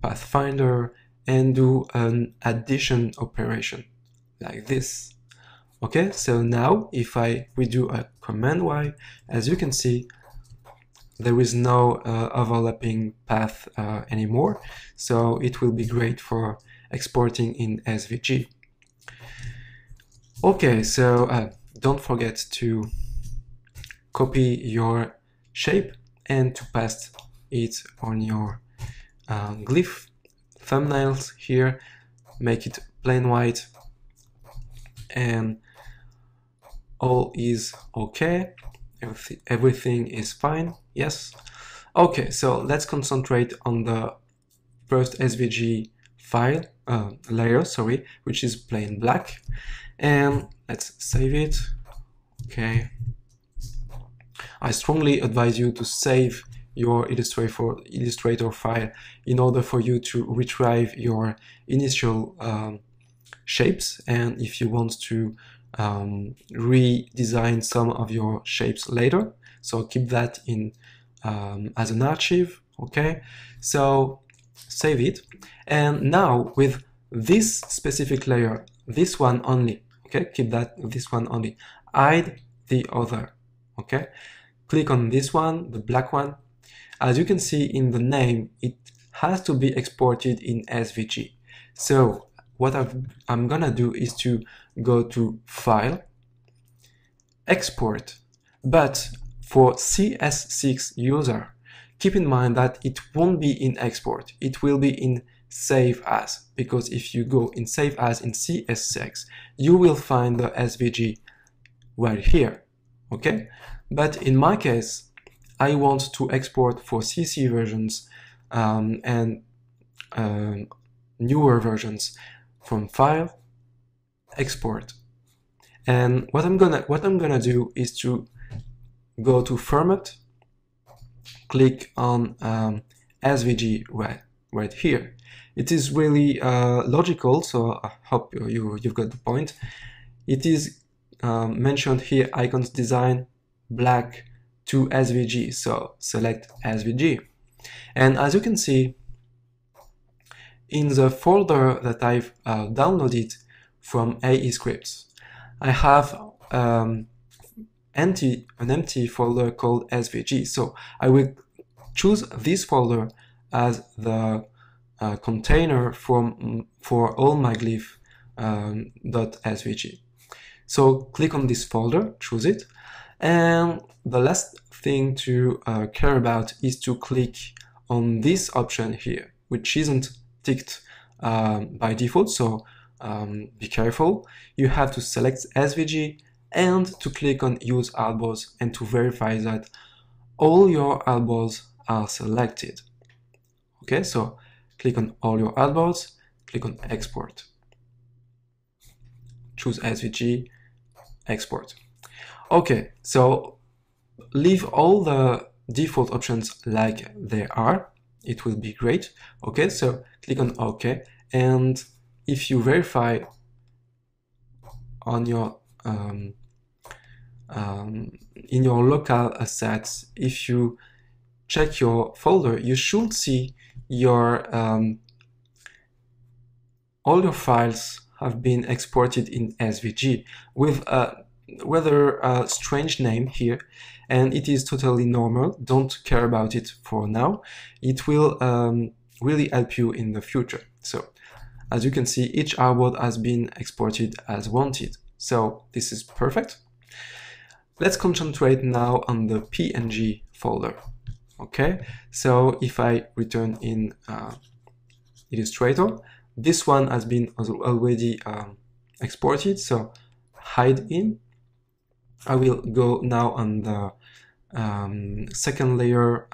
Pathfinder, and do an addition operation like this. Okay, so now if I redo a Command Y, as you can see, there is no overlapping path anymore, so it will be great for exporting in SVG. Okay, so don't forget to copy your shape and to paste it on your glyph thumbnails here. Make it plain white, and all is okay. Everything is fine. Yes. Okay, so let's concentrate on the first SVG file layer, sorry, which is plain black, and let's save it. Okay. I strongly advise you to save your Illustrator file in order for you to retrieve your initial shapes, and if you want to redesign some of your shapes later. So keep that in as an archive. Okay, so save it, and now with this specific layer, this one only, okay, keep that, this one only, hide the other. Okay, click on this one, the black one. As you can see in the name, it has to be exported in SVG. So what I'm gonna do is to go to File, Export, but for CS6 user, keep in mind that it won't be in Export, it will be in Save As, because if you go in Save As in CS6, you will find the SVG right here, okay? But in my case, I want to export for CC versions and newer versions. From File, Export, And what I'm gonna do is to go to Format, click on SVG right here. It is really logical, so I hope you've got the point. It is mentioned here, icons design black to SVG, so select SVG. And as you can see, in the folder that I've downloaded from aescripts, I have an empty folder called SVG. So I will choose this folder as the container for all my glyph .svg. So click on this folder, choose it, and the last thing to care about is to click on this option here, which isn't ticked by default, so be careful. You have to select SVG and to click on Use Artboards and to verify that all your artboards are selected. Okay, so click on all your artboards, click on Export. Choose SVG, Export. Okay, so leave all the default options like they are. It will be great. Okay, so click on OK, and if you verify on your in your local assets, if you check your folder, you should see your all your files have been exported in SVG with a rather strange name here, and it is totally normal. Don't care about it for now. It will really help you in the future. So as you can see, each artboard has been exported as wanted. So this is perfect. Let's concentrate now on the PNG folder. Okay, so if I return in Illustrator, this one has been already exported, so hide in. I will go now on the second layer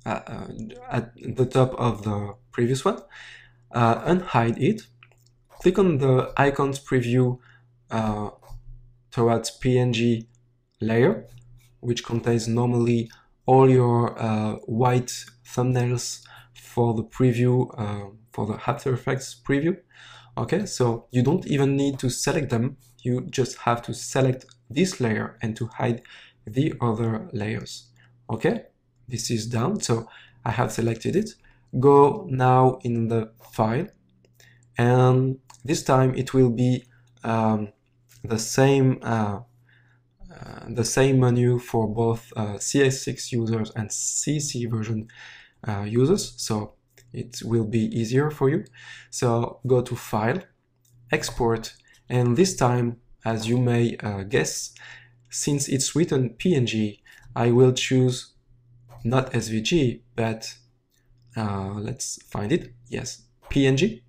at the top of the previous one, unhide it, click on the icons preview towards PNG layer, which contains normally all your white thumbnails for the preview, for the After Effects preview. Okay, so you don't even need to select them, you just have to select this layer and to hide the other layers. Okay, this is done, so I have selected it. Go now in the file, and this time it will be the same menu for both CS6 users and CC version users, so it will be easier for you. So go to File, Export, and this time, as you may guess, since it's written PNG, I will choose not SVG, but let's find it. Yes, PNG.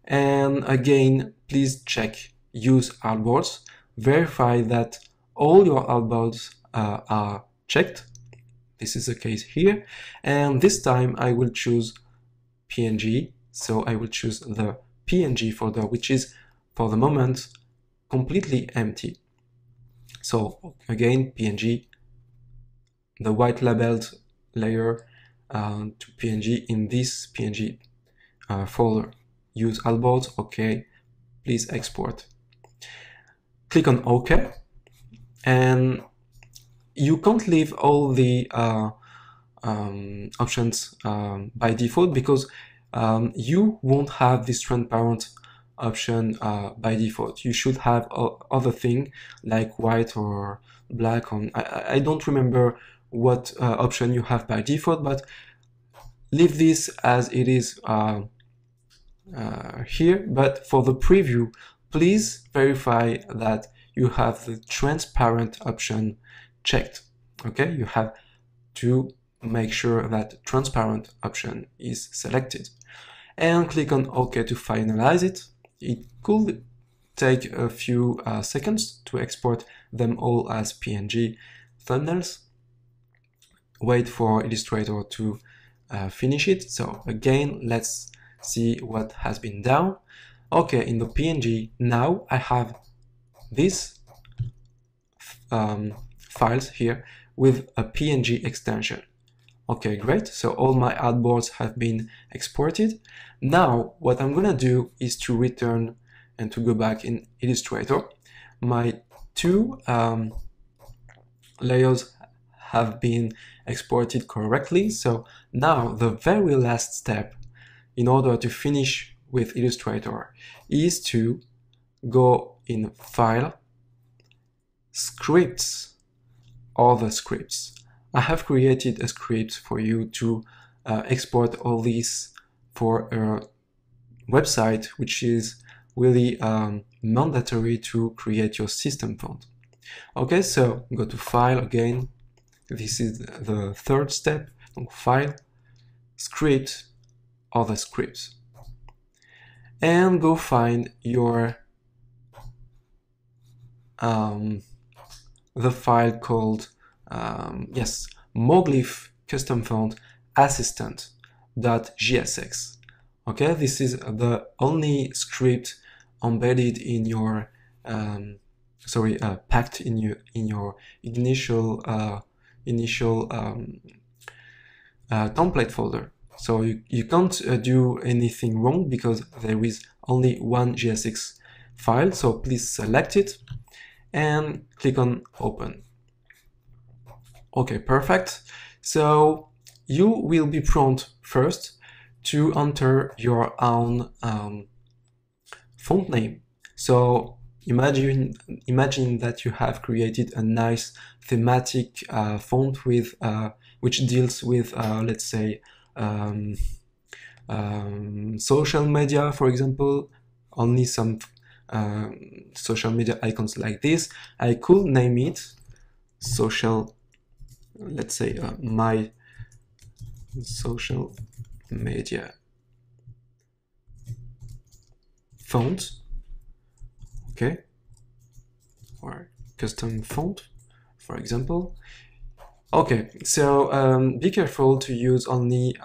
And again, please check Use Artboards. Verify that all your artboards are checked. This is the case here. And this time I will choose PNG. So I will choose the PNG folder, which is for the moment completely empty. So again, PNG, the white labeled layer to PNG in this PNG folder. Use Artboards, OK, please export. Click on OK, and you can't leave all the options by default, because you won't have this transparent option by default. You should have other thing like white or black. I don't remember what option you have by default, but leave this as it is here. But for the preview, please verify that you have the transparent option checked. Okay, you have to make sure that transparent option is selected, and click on OK to finalize it. It could take a few seconds to export them all as PNG thumbnails. Wait for Illustrator to finish it. So again, let's see what has been done. Okay, in the PNG, now I have these files here with a PNG extension. Okay, great. So all my artboards have been exported. Now, what I'm gonna do is to return and to go back in Illustrator. My two layers have been exported correctly. So now the very last step in order to finish with Illustrator is to go in File, Scripts, Other Scripts. I have created a script for you to export all these for a website, which is really mandatory to create your system font. Okay, so go to File again. This is the third step. File, Script, Other Scripts, and go find your the file called Moglyph custom font assistant.jsx. Okay, this is the only script embedded in your packed in your initial template folder. So you can't do anything wrong because there is only one JSX file. So please select it and click on Open. Okay, perfect. So you will be prompted first to enter your own font name. So imagine that you have created a nice thematic font with which deals with let's say social media, for example, only some social media icons like this. I could name it social, let's say my social media font, okay, or custom font, for example. Okay, so be careful to use only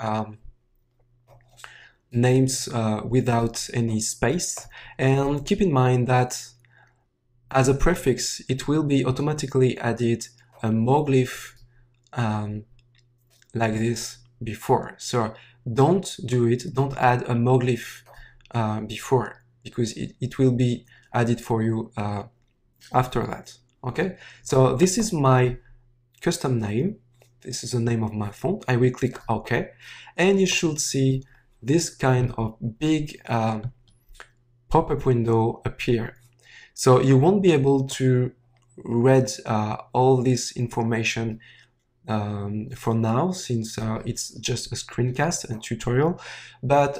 names without any space, and keep in mind that as a prefix it will be automatically added a Moglyph like this before. So don't do it, don't add a Moglyph before, because it will be added for you after that. Okay, so this is my custom name, this is the name of my font. I will click OK, and you should see this kind of big pop-up window appear. So you won't be able to read all this information for now, since it's just a screencast and tutorial, but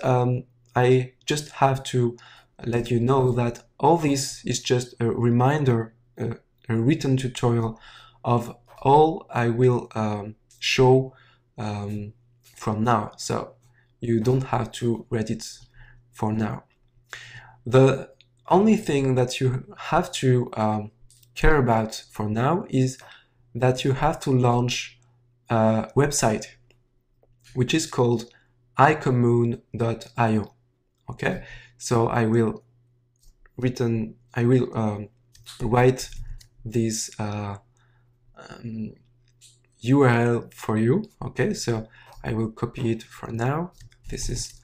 I just have to let you know that all this is just a reminder, a written tutorial of all I will show from now. So you don't have to read it for now. The only thing that you have to care about for now is that you have to launch a website which is called icomoon.io. Okay, so I will write this URL for you. Okay, so I will copy it for now. This is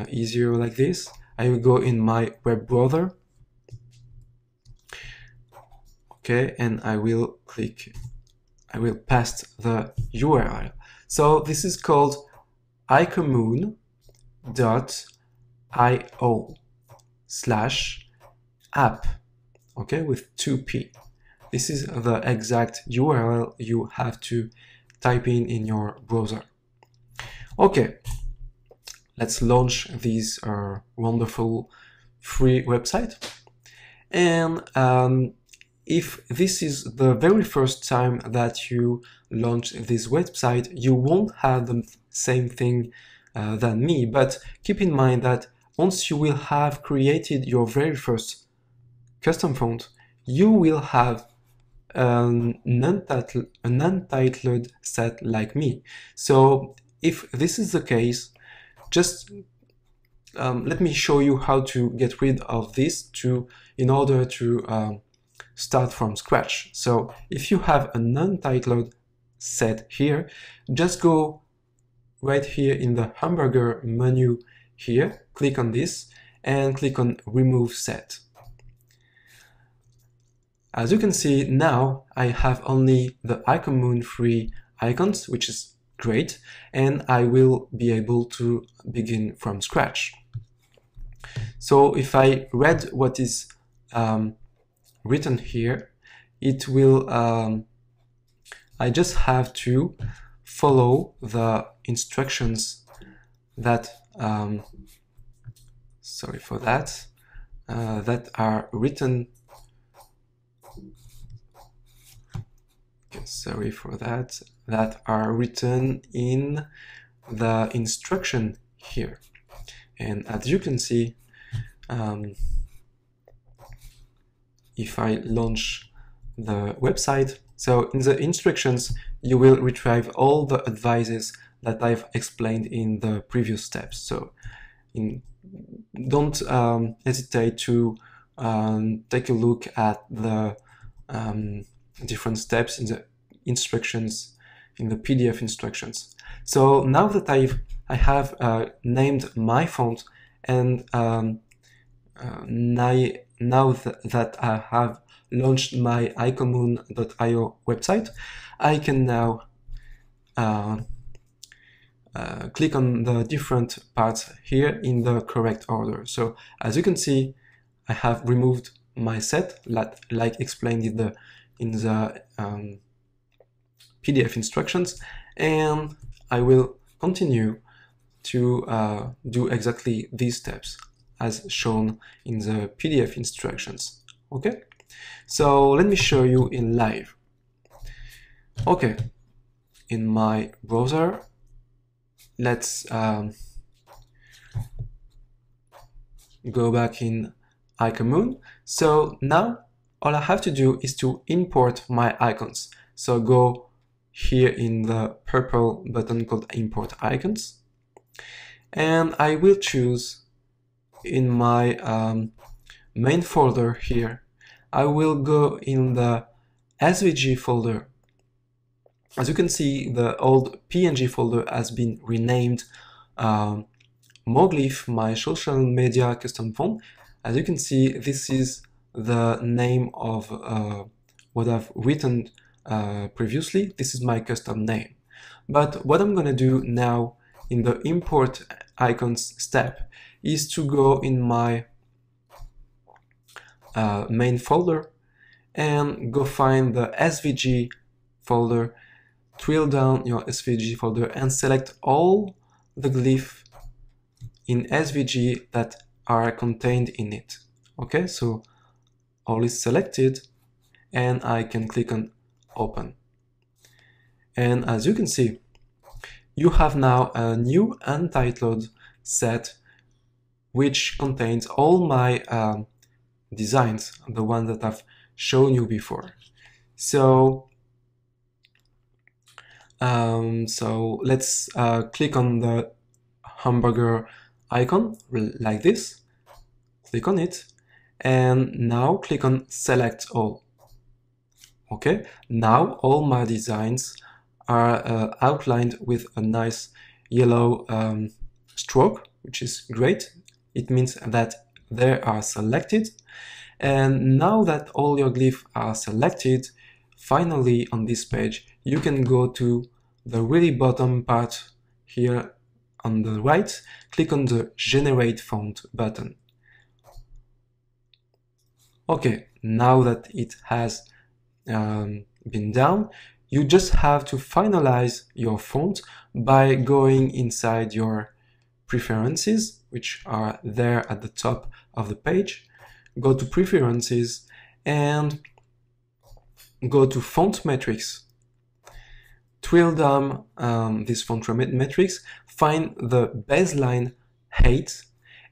easier like this. I will go in my web browser. Okay, and I will paste the URL. So this is called icomoon.io/app, okay, with 2p. This is the exact URL you have to type in your browser. Okay, let's launch this wonderful free website. And if this is the very first time that you launch this website, you won't have the same thing than me, but keep in mind that once you will have created your very first custom font, you will have an untitled set like me. So if this is the case, just let me show you how to get rid of this in order to start from scratch. So if you have an untitled set here, just go right here in the hamburger menu here, click on this and click on remove set. As you can see now, I have only the icon moon 3 icons, which is great, and I will be able to begin from scratch. So if I read what is written here, it will, I just have to follow the instructions that, sorry for that, that are written. Okay, sorry for that. That are written in the instruction here. And as you can see, if I launch the website, so in the instructions, you will retrieve all the advices that I've explained in the previous steps. So don't hesitate to take a look at the different steps in the instructions, in the PDF instructions. So now that I have named my font, and now that I have launched my iconmoon.io website, I can now click on the different parts here in the correct order. So as you can see, I have removed my set, like explained in the PDF instructions, and I will continue to do exactly these steps as shown in the PDF instructions. Okay, so let me show you in live. Okay, in my browser, let's go back in iconmoon. So now all I have to do is to import my icons. So go here in the purple button called import icons, and I will choose in my main folder here, I will go in the SVG folder. As you can see, the old PNG folder has been renamed Moglyph, my social media custom font. As you can see, this is the name of what I've written previously. This is my custom name. But what I'm going to do now in the import icons step is to go in my main folder and go find the SVG folder, drill down your SVG folder and select all the glyph in SVG that are contained in it. Okay, so all is selected and I can click on open. And as you can see, you have now a new untitled set which contains all my designs, the ones that I've shown you before. So let's click on the hamburger icon like this, click on it, and now click on select all. Okay, now all my designs are outlined with a nice yellow stroke, which is great. It means that they are selected. And now that all your glyphs are selected, finally on this page, you can go to the really bottom part here on the right, click on the Generate Font button. Okay, now that it has been done, you just have to finalize your font by going inside your preferences, which are there at the top of the page. Go to preferences and go to font metrics. Drill down this font metrics, find the baseline height,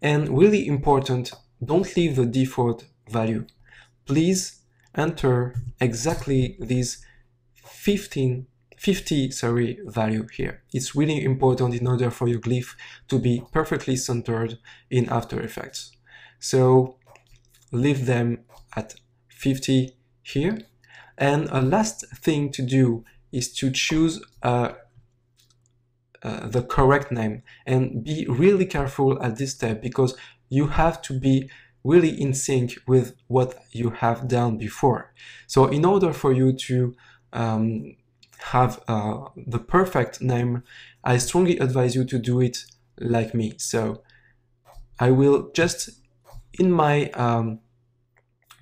and really important, don't leave the default value. Please enter exactly these 15 50 value here. It's really important in order for your glyph to be perfectly centered in After Effects. So leave them at 50 here. And a last thing to do is to choose the correct name, and be really careful at this step because you have to be really in sync with what you have done before. So in order for you to have the perfect name, I strongly advise you to do it like me. So I will just, in my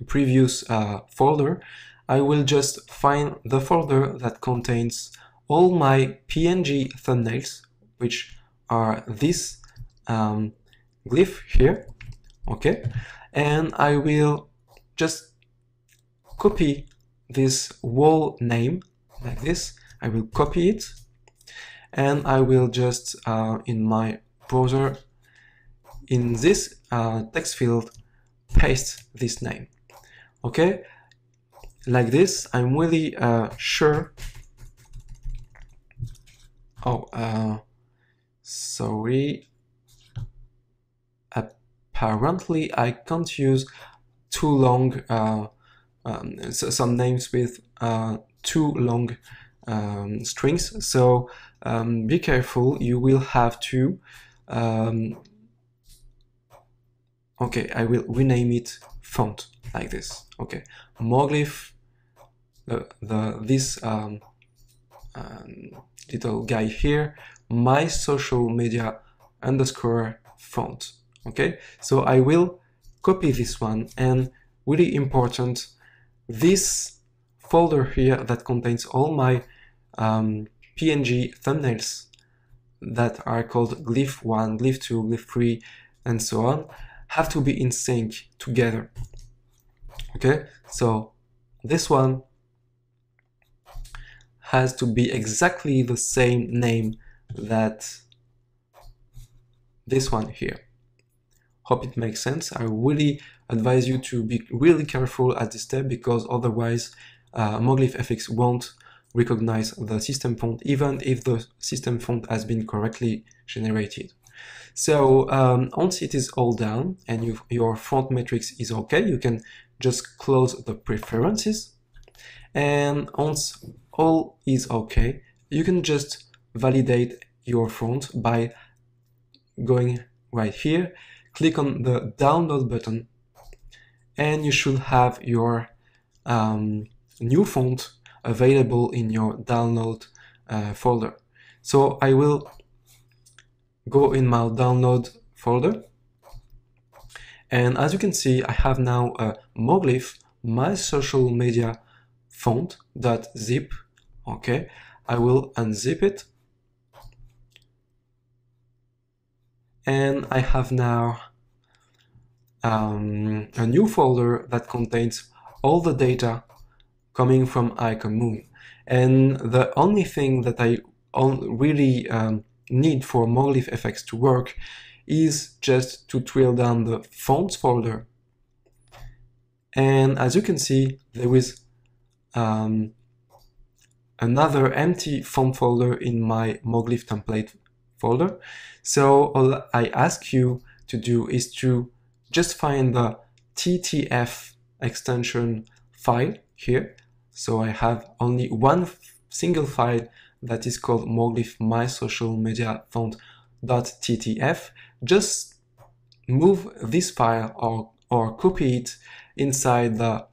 previous folder, I will just find the folder that contains all my PNG thumbnails, which are this glyph here, okay? And I will just copy this wall name like this. I will copy it, and I will just, in my browser, in this text field, paste this name, okay? Like this. I'm really sure. Oh, sorry. Apparently, I can't use too long, some names with too long strings. So be careful. You will have to. Okay, I will rename it font like this. Okay, Moglyph. This little guy here, my social media underscore font. Okay, so I will copy this one, and really important, this folder here that contains all my PNG thumbnails that are called glyph 1, glyph 2, glyph 3, and so on, have to be in sync together. Okay, so this one has to be exactly the same name that this one here. Hope it makes sense. I really advise you to be really careful at this step, because otherwise MoglyphFX won't recognize the system font, even if the system font has been correctly generated. So once it is all done and your font matrix is okay, you can just close the preferences. And once all is okay, you can just validate your font by going right here, click on the download button, and you should have your new font available in your download folder. So I will go in my download folder, and as you can see, I have now a Moglyph, my social media font.zip. Okay, I will unzip it, and I have now a new folder that contains all the data coming from Icon Moon. And the only thing that I really need for MoglyphFX to work is just to drill down the fonts folder. And as you can see, there is another empty font folder in my Moglyph template folder. So all I ask you to do is to just find the TTF extension file here. So I have only one single file that is called Moglyph my social media font.ttf. Just move this file or copy it inside the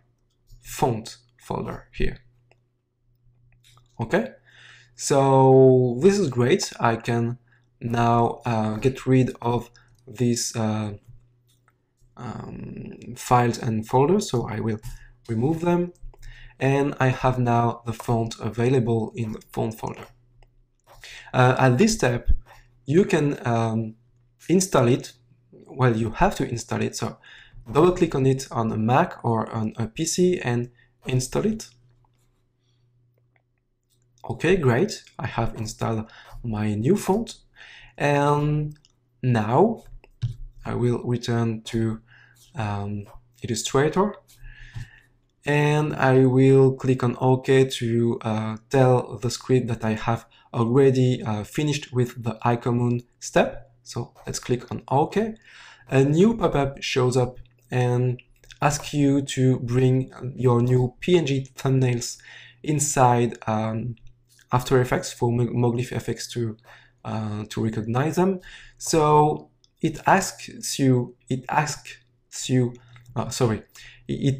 font folder here. Okay, so this is great. I can now get rid of these files and folders, so I will remove them, and I have now the font available in the font folder. At this step, you can install it. Well, you have to install it, so double click on it on a Mac or on a PC and install it. Okay, great. I have installed my new font, and now I will return to Illustrator, and I will click on OK to tell the script that I have already finished with the iCommon step. So let's click on OK. A new pop-up shows up and asks you to bring your new PNG thumbnails inside After Effects for MoglyphFX to recognize them. So it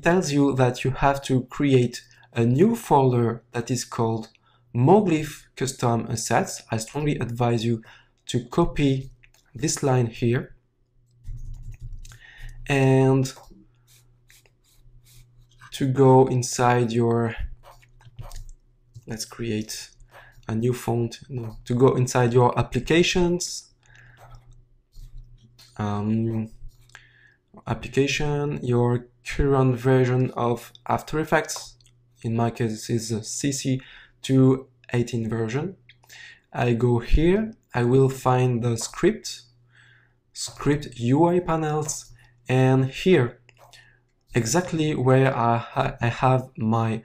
tells you that you have to create a new folder that is called Moglyph Custom Assets. I strongly advise you to copy this line here and to go inside your, let's create a new font, to go inside your applications, your current version of After Effects. In my case, this is a CC 2.18 version. I go here, I will find the script UI panels, and here, exactly where I have my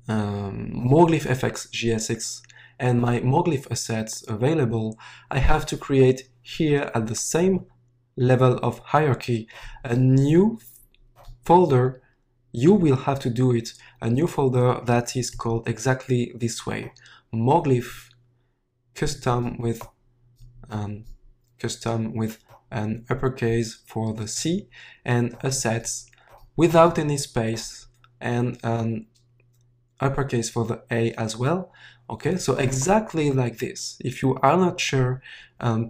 MoglyphFX GSX and my Moglyph assets available, I have to create here at the same level of hierarchy a new folder. You will have to do it, a new folder that is called exactly this way, Moglyph custom with an uppercase for the C and assets without any space and an uppercase for the A as well. Okay, so exactly like this. If you are not sure,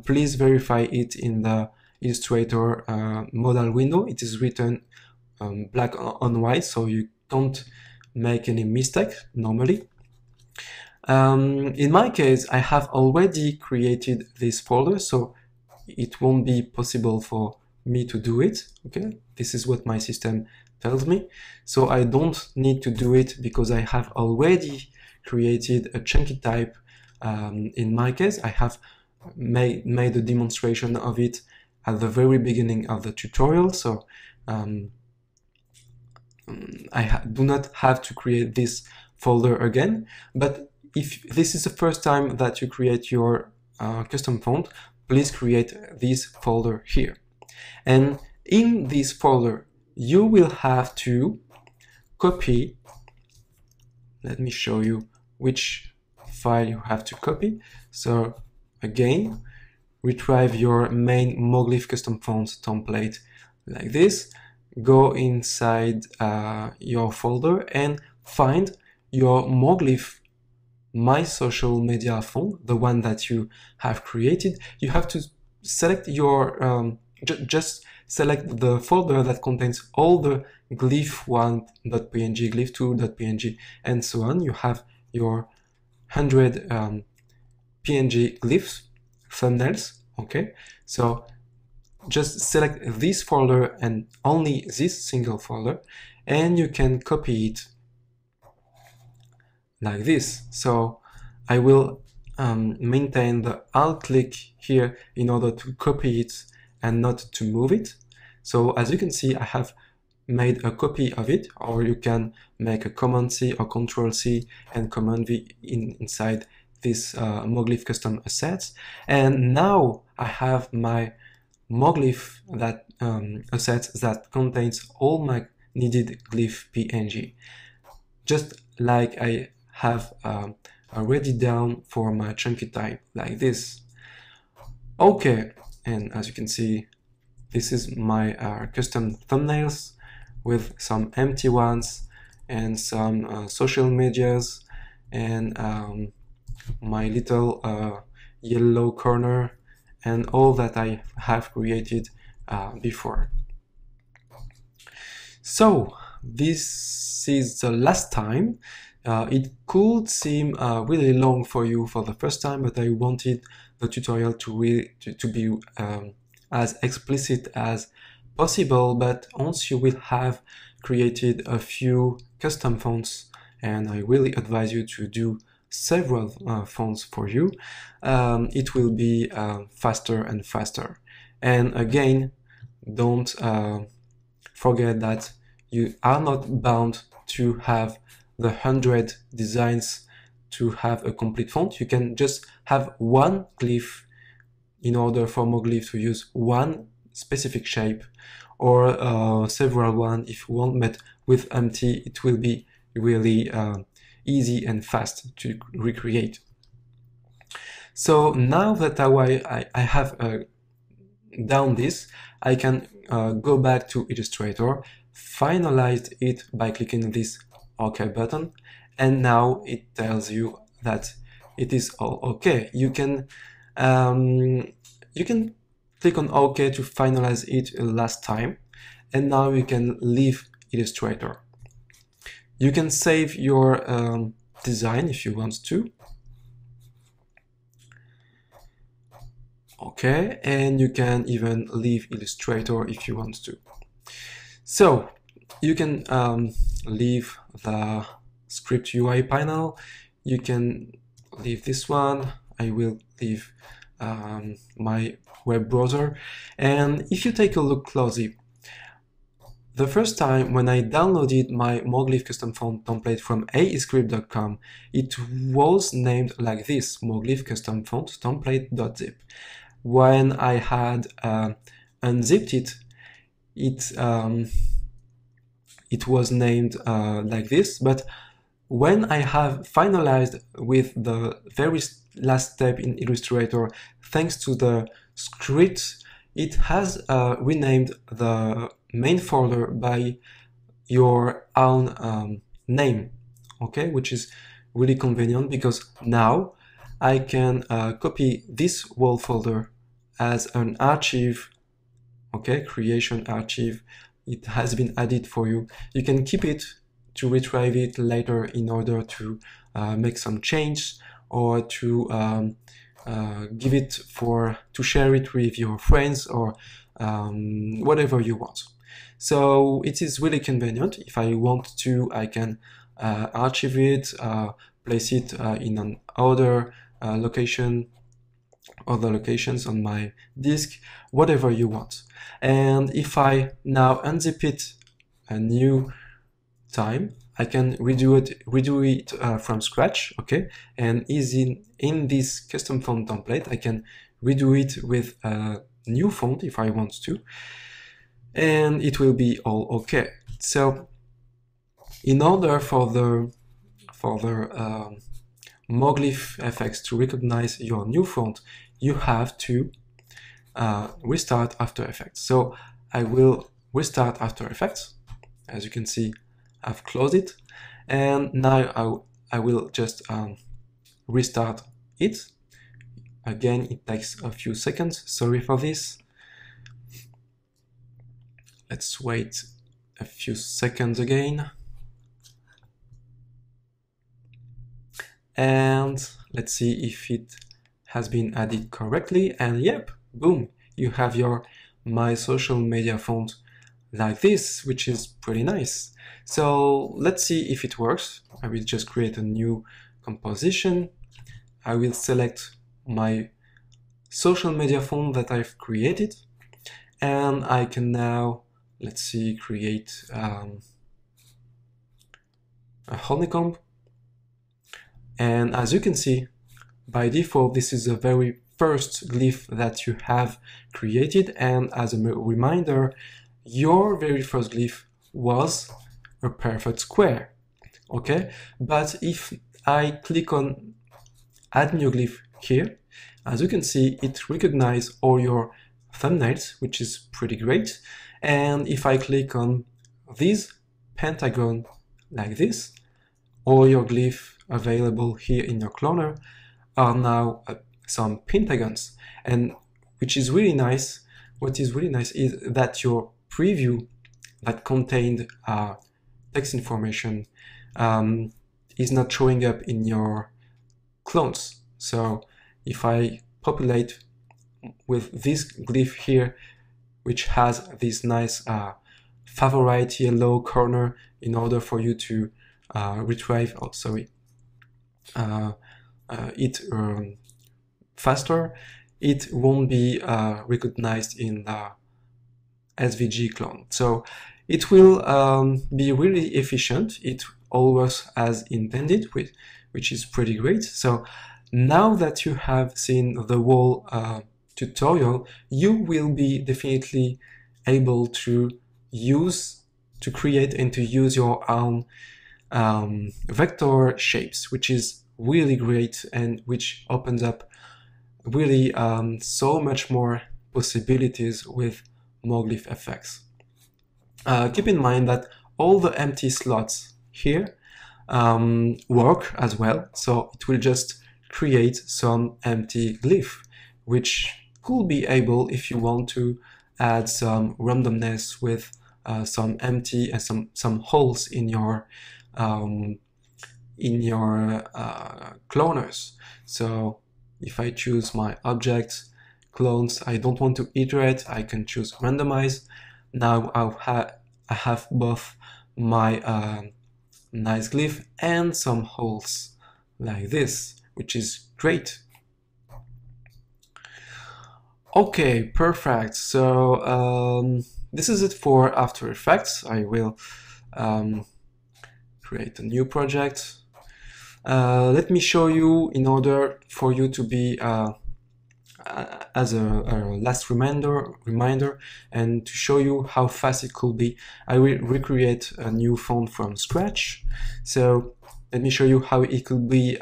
please verify it in the Illustrator modal window. It is written black on white, so you don't make any mistake normally. In my case, I have already created this folder, so it won't be possible for me to do it. Okay, this is what my system tells me. So I don't need to do it because I have already created a chunky type. In my case, I have made a demonstration of it at the very beginning of the tutorial. So I do not have to create this folder again. But if this is the first time that you create your custom font, please create this folder here. And in this folder, you will have to copy. Let me show you which file you have to copy. So again, retrieve your main Moglyph custom fonts template like this. Go inside your folder and find your Moglyph My Social Media font, the one that you have created. You have to select your, just select the folder that contains all the glyph1.png, glyph2.png, and so on. You have your 100 PNG glyphs, thumbnails, okay? So just select this folder and only this single folder, and you can copy it like this. So I will maintain the alt click here in order to copy it and not to move it. So as you can see, I have made a copy of it, or you can make a Command C or Control C and Command V inside this Moglyph custom assets. And now I have my Moglyph that assets that contains all my needed glyph PNG, just like I have already done for my chunky type, like this. Okay, and as you can see, this is my custom thumbnails with some empty ones and some social medias and my little yellow corner and all that I have created before. So this is the last time. It could seem really long for you for the first time, but I wanted the tutorial to be as explicit as possible. But once you will have created a few custom fonts, and I really advise you to do several fonts for you, it will be faster and faster. And again, don't forget that you are not bound to have the 100 designs to have a complete font. You can just have one glyph in order for Moglyph to use one specific shape, or several one if you want, but with empty it will be really easy and fast to recreate. So now that I have done this, I can go back to Illustrator, finalize it by clicking this OK button, and now it tells you that it is all okay. You can click on OK to finalize it last time, and now you can leave Illustrator. You can save your design if you want to. Okay, and you can even leave Illustrator if you want to. So you can leave the script UI panel. You can leave this one. I will leave my web browser. And if you take a look closely, the first time when I downloaded my Moglyph custom font template from aescript.com, it was named like this, Moglyph custom font template.zip. When I had unzipped it, it was named like this, but when I have finalized with the very last step in Illustrator, thanks to the script, it has renamed the main folder by your own name, okay, which is really convenient because now I can copy this whole folder as an archive, okay, creation archive. It has been added for you. You can keep it to retrieve it later in order to make some change, or to give it to share it with your friends, or whatever you want. So it is really convenient. If I want to, I can archive it, place it in an other other locations on my disk, whatever you want. And if I now unzip it a new time, I can redo it from scratch, okay? And in this custom font template, I can redo it with a new font if I want to, and it will be all okay. So in order for the MoglyphFX to recognize your new font, you have to restart After Effects. So I will restart After Effects. As you can see, I've closed it, and now I will just restart it. Again, it takes a few seconds. Sorry for this. Let's wait a few seconds again. And let's see if it has been added correctly. And yep, boom, you have your My Social Media font like this, which is pretty nice. So let's see if it works. I will just create a new composition. I will select my social media font that I've created, and I can now, let's see, create a honeycomb. And as you can see, by default, this is the very first glyph that you have created. And as a reminder, your very first glyph was a perfect square, okay? But if I click on Add New Glyph here, as you can see, it recognizes all your thumbnails, which is pretty great. And if I click on this pentagon like this, all your glyph available here in your cloner are now some pentagons. And which is really nice, what is really nice is that your preview that contained text information is not showing up in your clones. So if I populate with this glyph here, which has this nice favorite yellow corner in order for you to retrieve, it faster, it won't be recognized in the SVG clone. So It will be really efficient. It all works as intended, which is pretty great. So now that you have seen the whole tutorial, you will be definitely able to create and to use your own vector shapes, which is really great and which opens up really so much more possibilities with MoglyphFX. Keep in mind that all the empty slots here work as well, so it will just create some empty glyph, which could be able, if you want to, add some randomness with some empty and some holes in your cloners. So if I choose my object clones, I don't want to iterate, I can choose randomize. Now I have both my nice glyph and some holes like this, which is great. Okay, perfect. So this is it for After Effects. I will create a new project. Let me show you, in order for you to be as a last reminder and to show you how fast it could be, I will recreate a new font from scratch. So let me show you how it could be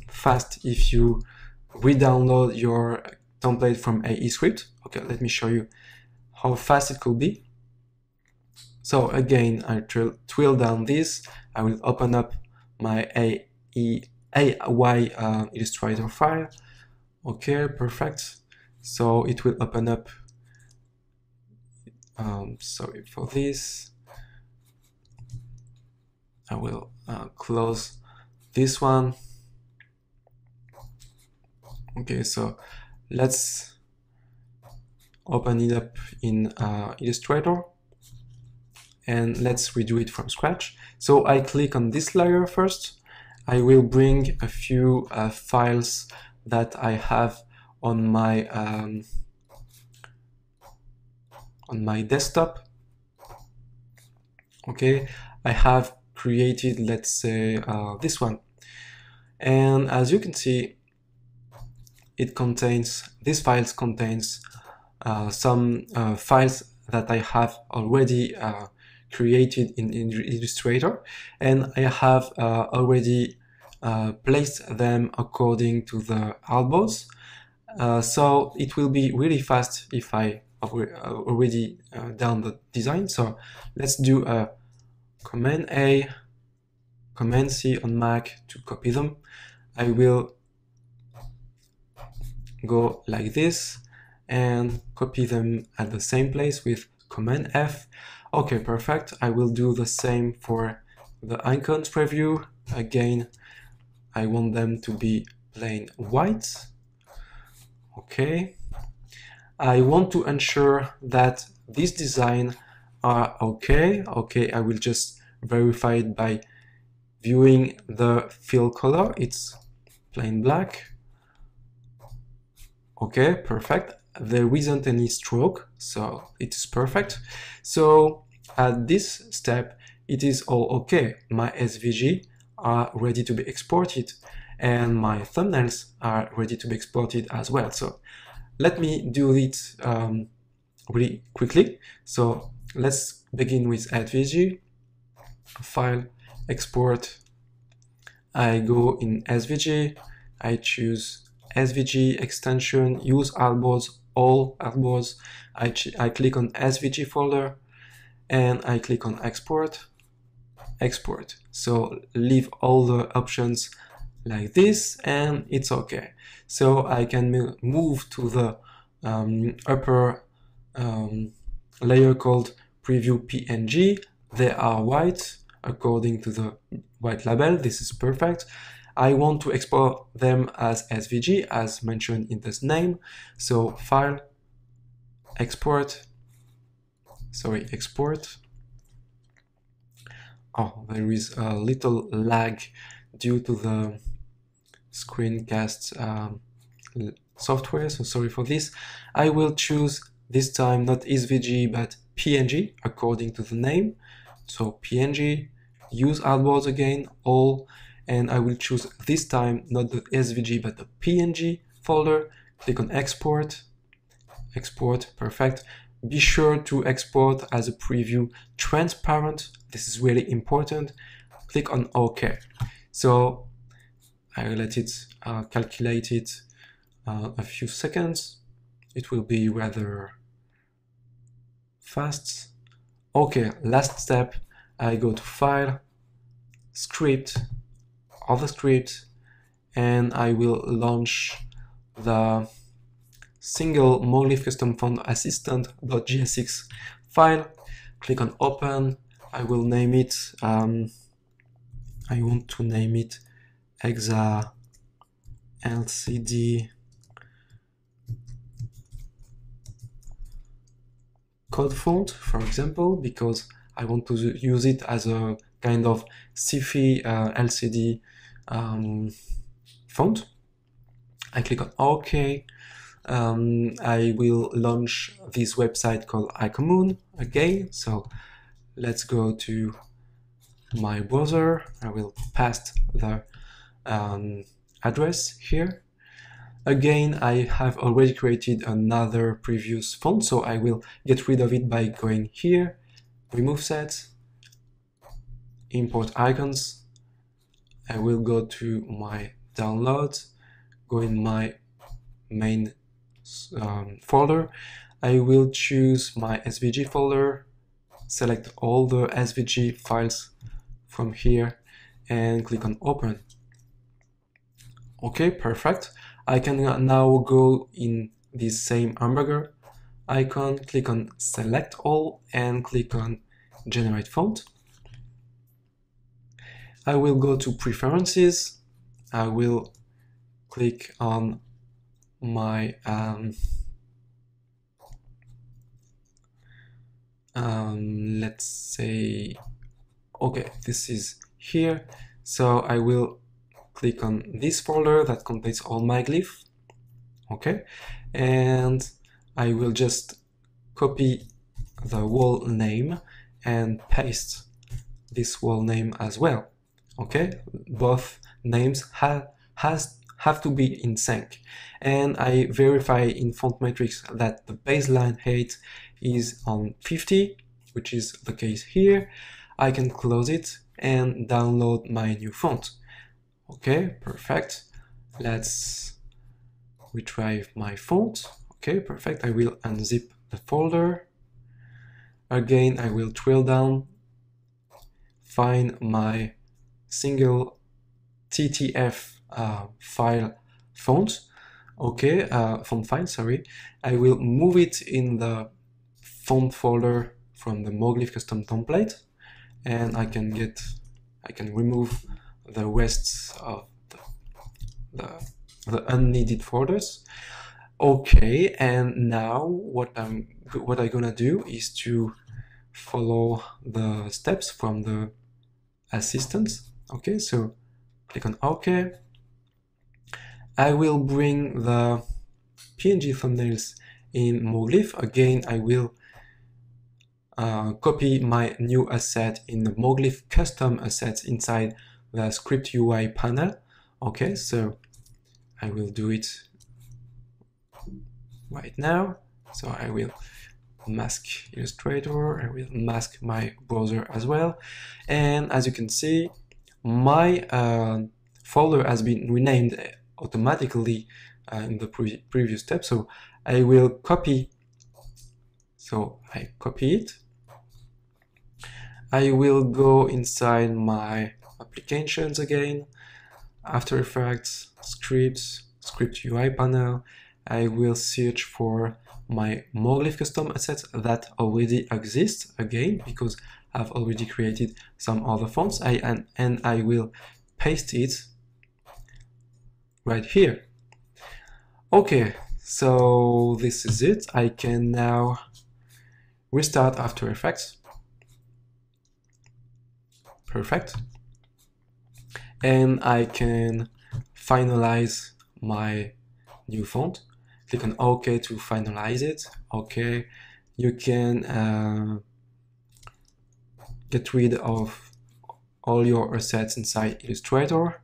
fast if you re-download your template from aescripts. Okay, let me show you how fast it could be. So again, I twill down this. I will open up my AY Illustrator file. Okay, perfect. So it will open up. Sorry for this. I will close this one. Okay, so let's open it up in Illustrator and let's redo it from scratch. So I click on this layer first. I will bring a few files that I have on my desktop. Okay, I have created, let's say, this one, and as you can see, this files contains some files that I have already created in Illustrator, and I have already placed them according to the artboards. So it will be really fast if I already done the design. So let's do a Command A, Command C on Mac to copy them. I will go like this and copy them at the same place with Command F. Okay, perfect. I will do the same for the icons preview. Again, I want them to be plain white. Okay. I want to ensure that these designs are okay. Okay, I will just verify it by viewing the fill color. It's plain black. Okay, perfect. There isn't any stroke, so it is perfect. So at this step, it is all okay. My SVG are ready to be exported and my thumbnails are ready to be exported as well. So let me do it really quickly. So let's begin with SVG, file, export. I go in SVG, I choose SVG extension, use artboards, all artboards. I click on SVG folder and I click on export, export. So leave all the options like this and it's okay. So I can move to the upper layer called preview PNG. They are white according to the white label. This is perfect. I want to export them as SVG as mentioned in this name. So file, export, export. Oh, there is a little lag due to the screencast software, so sorry for this. I will choose this time not SVG but PNG according to the name. So PNG, use Artboard again, all, and I will choose this time not the SVG but the PNG folder. Click on export, export, perfect. Be sure to export as a preview transparent. This is really important. Click on OK. So I will let it calculate it a few seconds. It will be rather fast. Okay, last step. I go to File, Script, Other Script, and I will launch the single Moglyph custom font assistant.jsx file. Click on Open. I will name it. I want to name it Exa LCD code font, for example, because I want to use it as a kind of sci-fi LCD font. I click on OK. I will launch this website called iCommune again. So let's go to my browser. I will paste the address here. Again, I have already created another previous font, so I will get rid of it by going here, remove set, import icons. I will go to my downloads, go in my main folder. I will choose my SVG folder, select all the SVG files from here, and click on Open. Okay, perfect. I can now go in this same hamburger icon, click on Select All, and click on Generate Font. I will go to Preferences. I will click on my let's say, okay, this is here. So I will click on this folder that contains all my glyph. Okay, and I will just copy the wall name and paste this wall name as well. Okay, both names have to be in sync, and I verify in Font Matrix that the baseline height is on 50, which is the case here. I can close it and download my new font. Okay, perfect. Let's retrieve my font. Okay, perfect. I will unzip the folder. Again, I will drill down, find my single TTF file font. Okay, font file, sorry. I will move it in the font folder from the Moglyph custom template, and I can remove the rest of the unneeded folders. Okay, and now what I'm gonna do is to follow the steps from the assistants. Okay, so click on OK. I will bring the PNG thumbnails in Moglyph. Again, I will copy my new asset in the Moglyph custom assets inside the script UI panel. Okay, so I will do it right now. So I will mask Illustrator, I will mask my browser as well, and as you can see, my folder has been renamed automatically in the previous step. So I will copy, so I copy it. I will go inside my applications again, After Effects, Scripts, Script UI panel. I will search for my Moglyph custom assets that already exist again, because I've already created some other fonts, and I will paste it right here. Okay, so this is it. I can now restart After Effects. Perfect. And I can finalize my new font. Click on OK to finalize it. OK. you can get rid of all your assets inside Illustrator.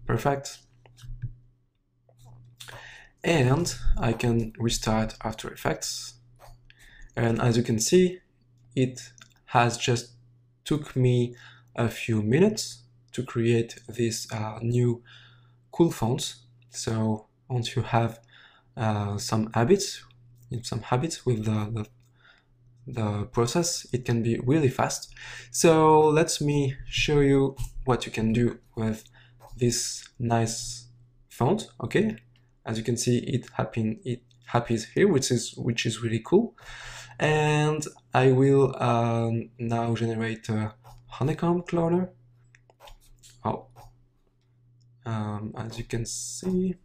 Perfect. And I can restart After Effects. And as you can see, it has just took me a few minutes to create this new cool font. So once you have some habits with the process, it can be really fast. So let me show you what you can do with this nice font. Okay, as you can see, it happens here, which is really cool. And I will now generate a honeycomb cloner. Oh, as you can see,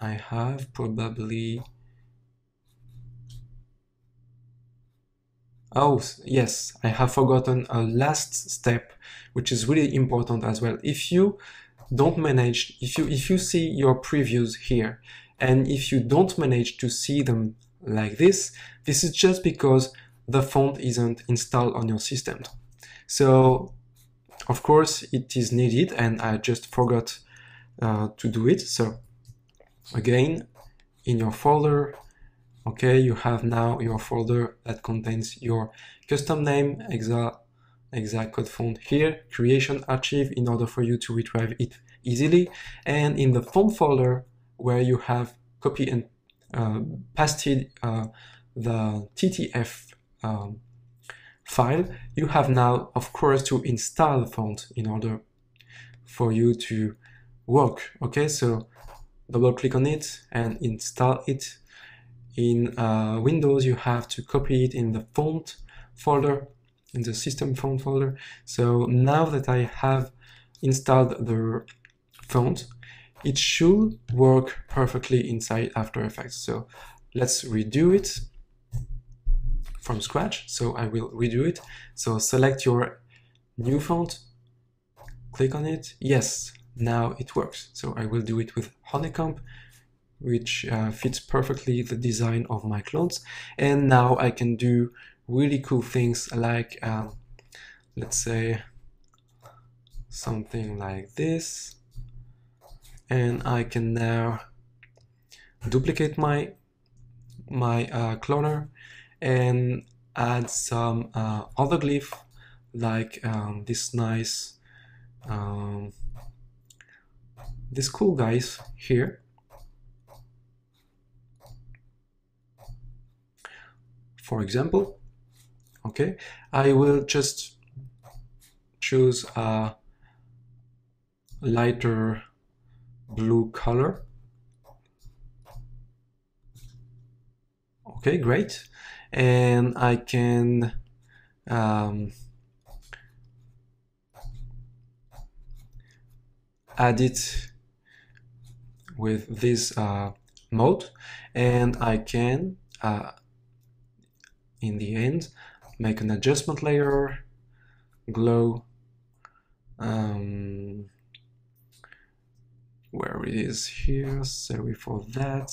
I have probably... Oh, yes, I have forgotten a last step, which is really important as well. If you don't manage, if you see your previews here, and if you don't manage to see them like this is just because the font isn't installed on your system. So, of course, it is needed, and I just forgot to do it. So, again, in your folder, okay, you have now your folder that contains your custom name, exact code font here, creation archive in order for you to retrieve it easily, and in the font folder where you have copied and pasted the TTF file, you have now, of course, to install the font in order for you to work. Okay, so double click on it and install it. In Windows, you have to copy it in the font folder, in the system font folder. So now that I have installed the font, it should work perfectly inside After Effects. So let's redo it from scratch. So I will redo it. So select your new font, click on it. Yes, now it works. So I will do it with honeycomb, which fits perfectly the design of my clones. And now I can do really cool things like, let's say, something like this. And I can now duplicate my cloner and add some other glyph, like this nice, this cool guys here. For example, okay, I will just choose a lighter blue color. Okay, great. And I can add it with this mode, and I can in the end make an adjustment layer, glow, where it is here, sorry for that.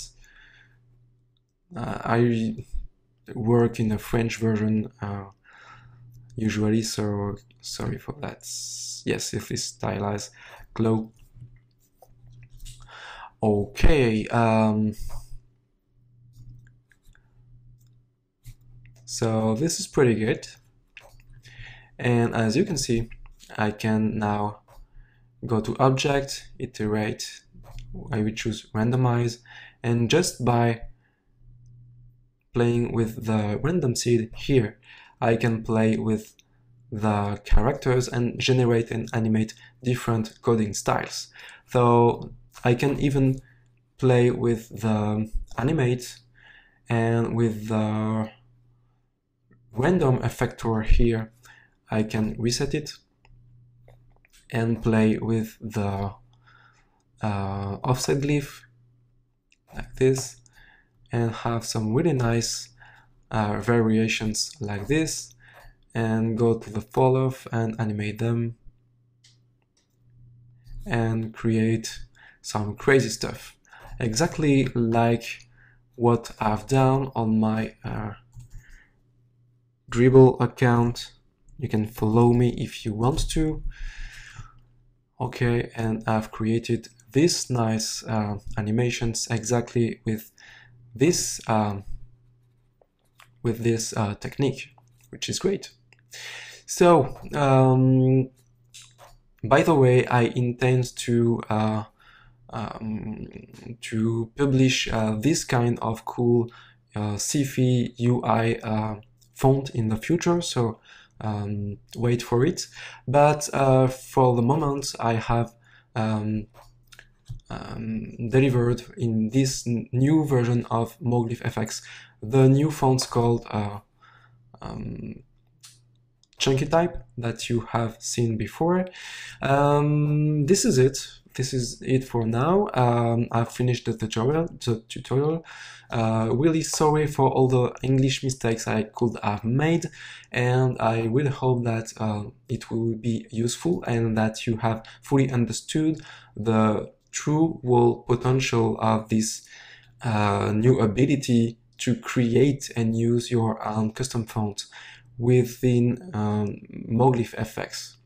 I work in a French version usually, so sorry for that. Yes, if it's stylized glow. Okay, so this is pretty good, and as you can see, I can now go to Object, Iterate, I will choose Randomize, and just by playing with the random seed here, I can play with the characters and generate and animate different coding styles. So I can even play with the animate and with the random effector here. I can reset it and play with the offset glyph like this, and have some really nice variations like this, and go to the fall off and animate them and create some crazy stuff. exactly like what I've done on my Dribble account. You can follow me if you want to. Okay, and I've created these nice animations exactly with this technique, which is great. So, by the way, I intend to publish this kind of cool sci-fi UI font in the future, so wait for it. But for the moment, I have delivered in this new version of MoglyphFX the new fonts called chunky type that you have seen before. This is it. This is it for now. I've finished the tutorial. Really sorry for all the English mistakes I could have made, and I really hope that it will be useful and that you have fully understood the true world potential of this new ability to create and use your own custom font within MoglyphFX.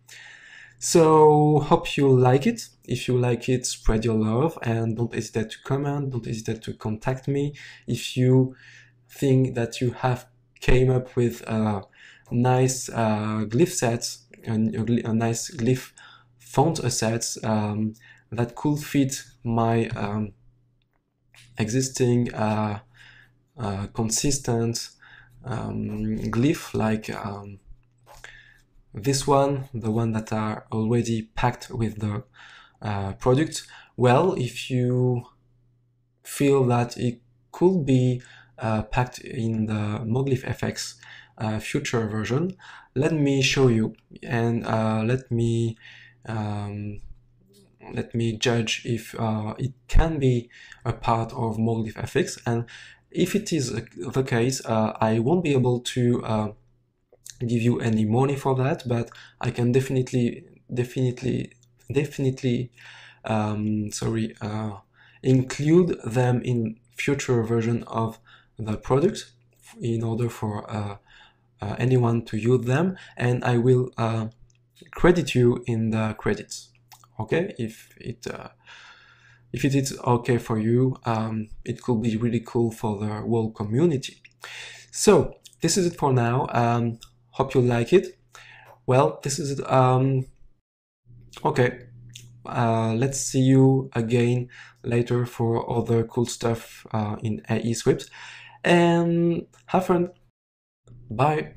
So hope you like it. If you like it, spread your love and don't hesitate to comment, don't hesitate to contact me if you think that you have came up with a nice glyph sets and a nice glyph font assets that could fit my existing consistent glyph, like this one, the one that are already packed with the product. Well, if you feel that it could be packed in the MoglyphFX future version, let me show you, and let me judge if it can be a part of MoglyphFX. And if it is the case, I won't be able to give you any money for that, but I can definitely include them in future version of the product in order for anyone to use them, and I will credit you in the credits. Okay, if it is okay for you, it could be really cool for the whole community. So this is it for now. Hope you like it. Well, this is it. Okay, let's see you again later for other cool stuff in aescripts, and have fun. Bye.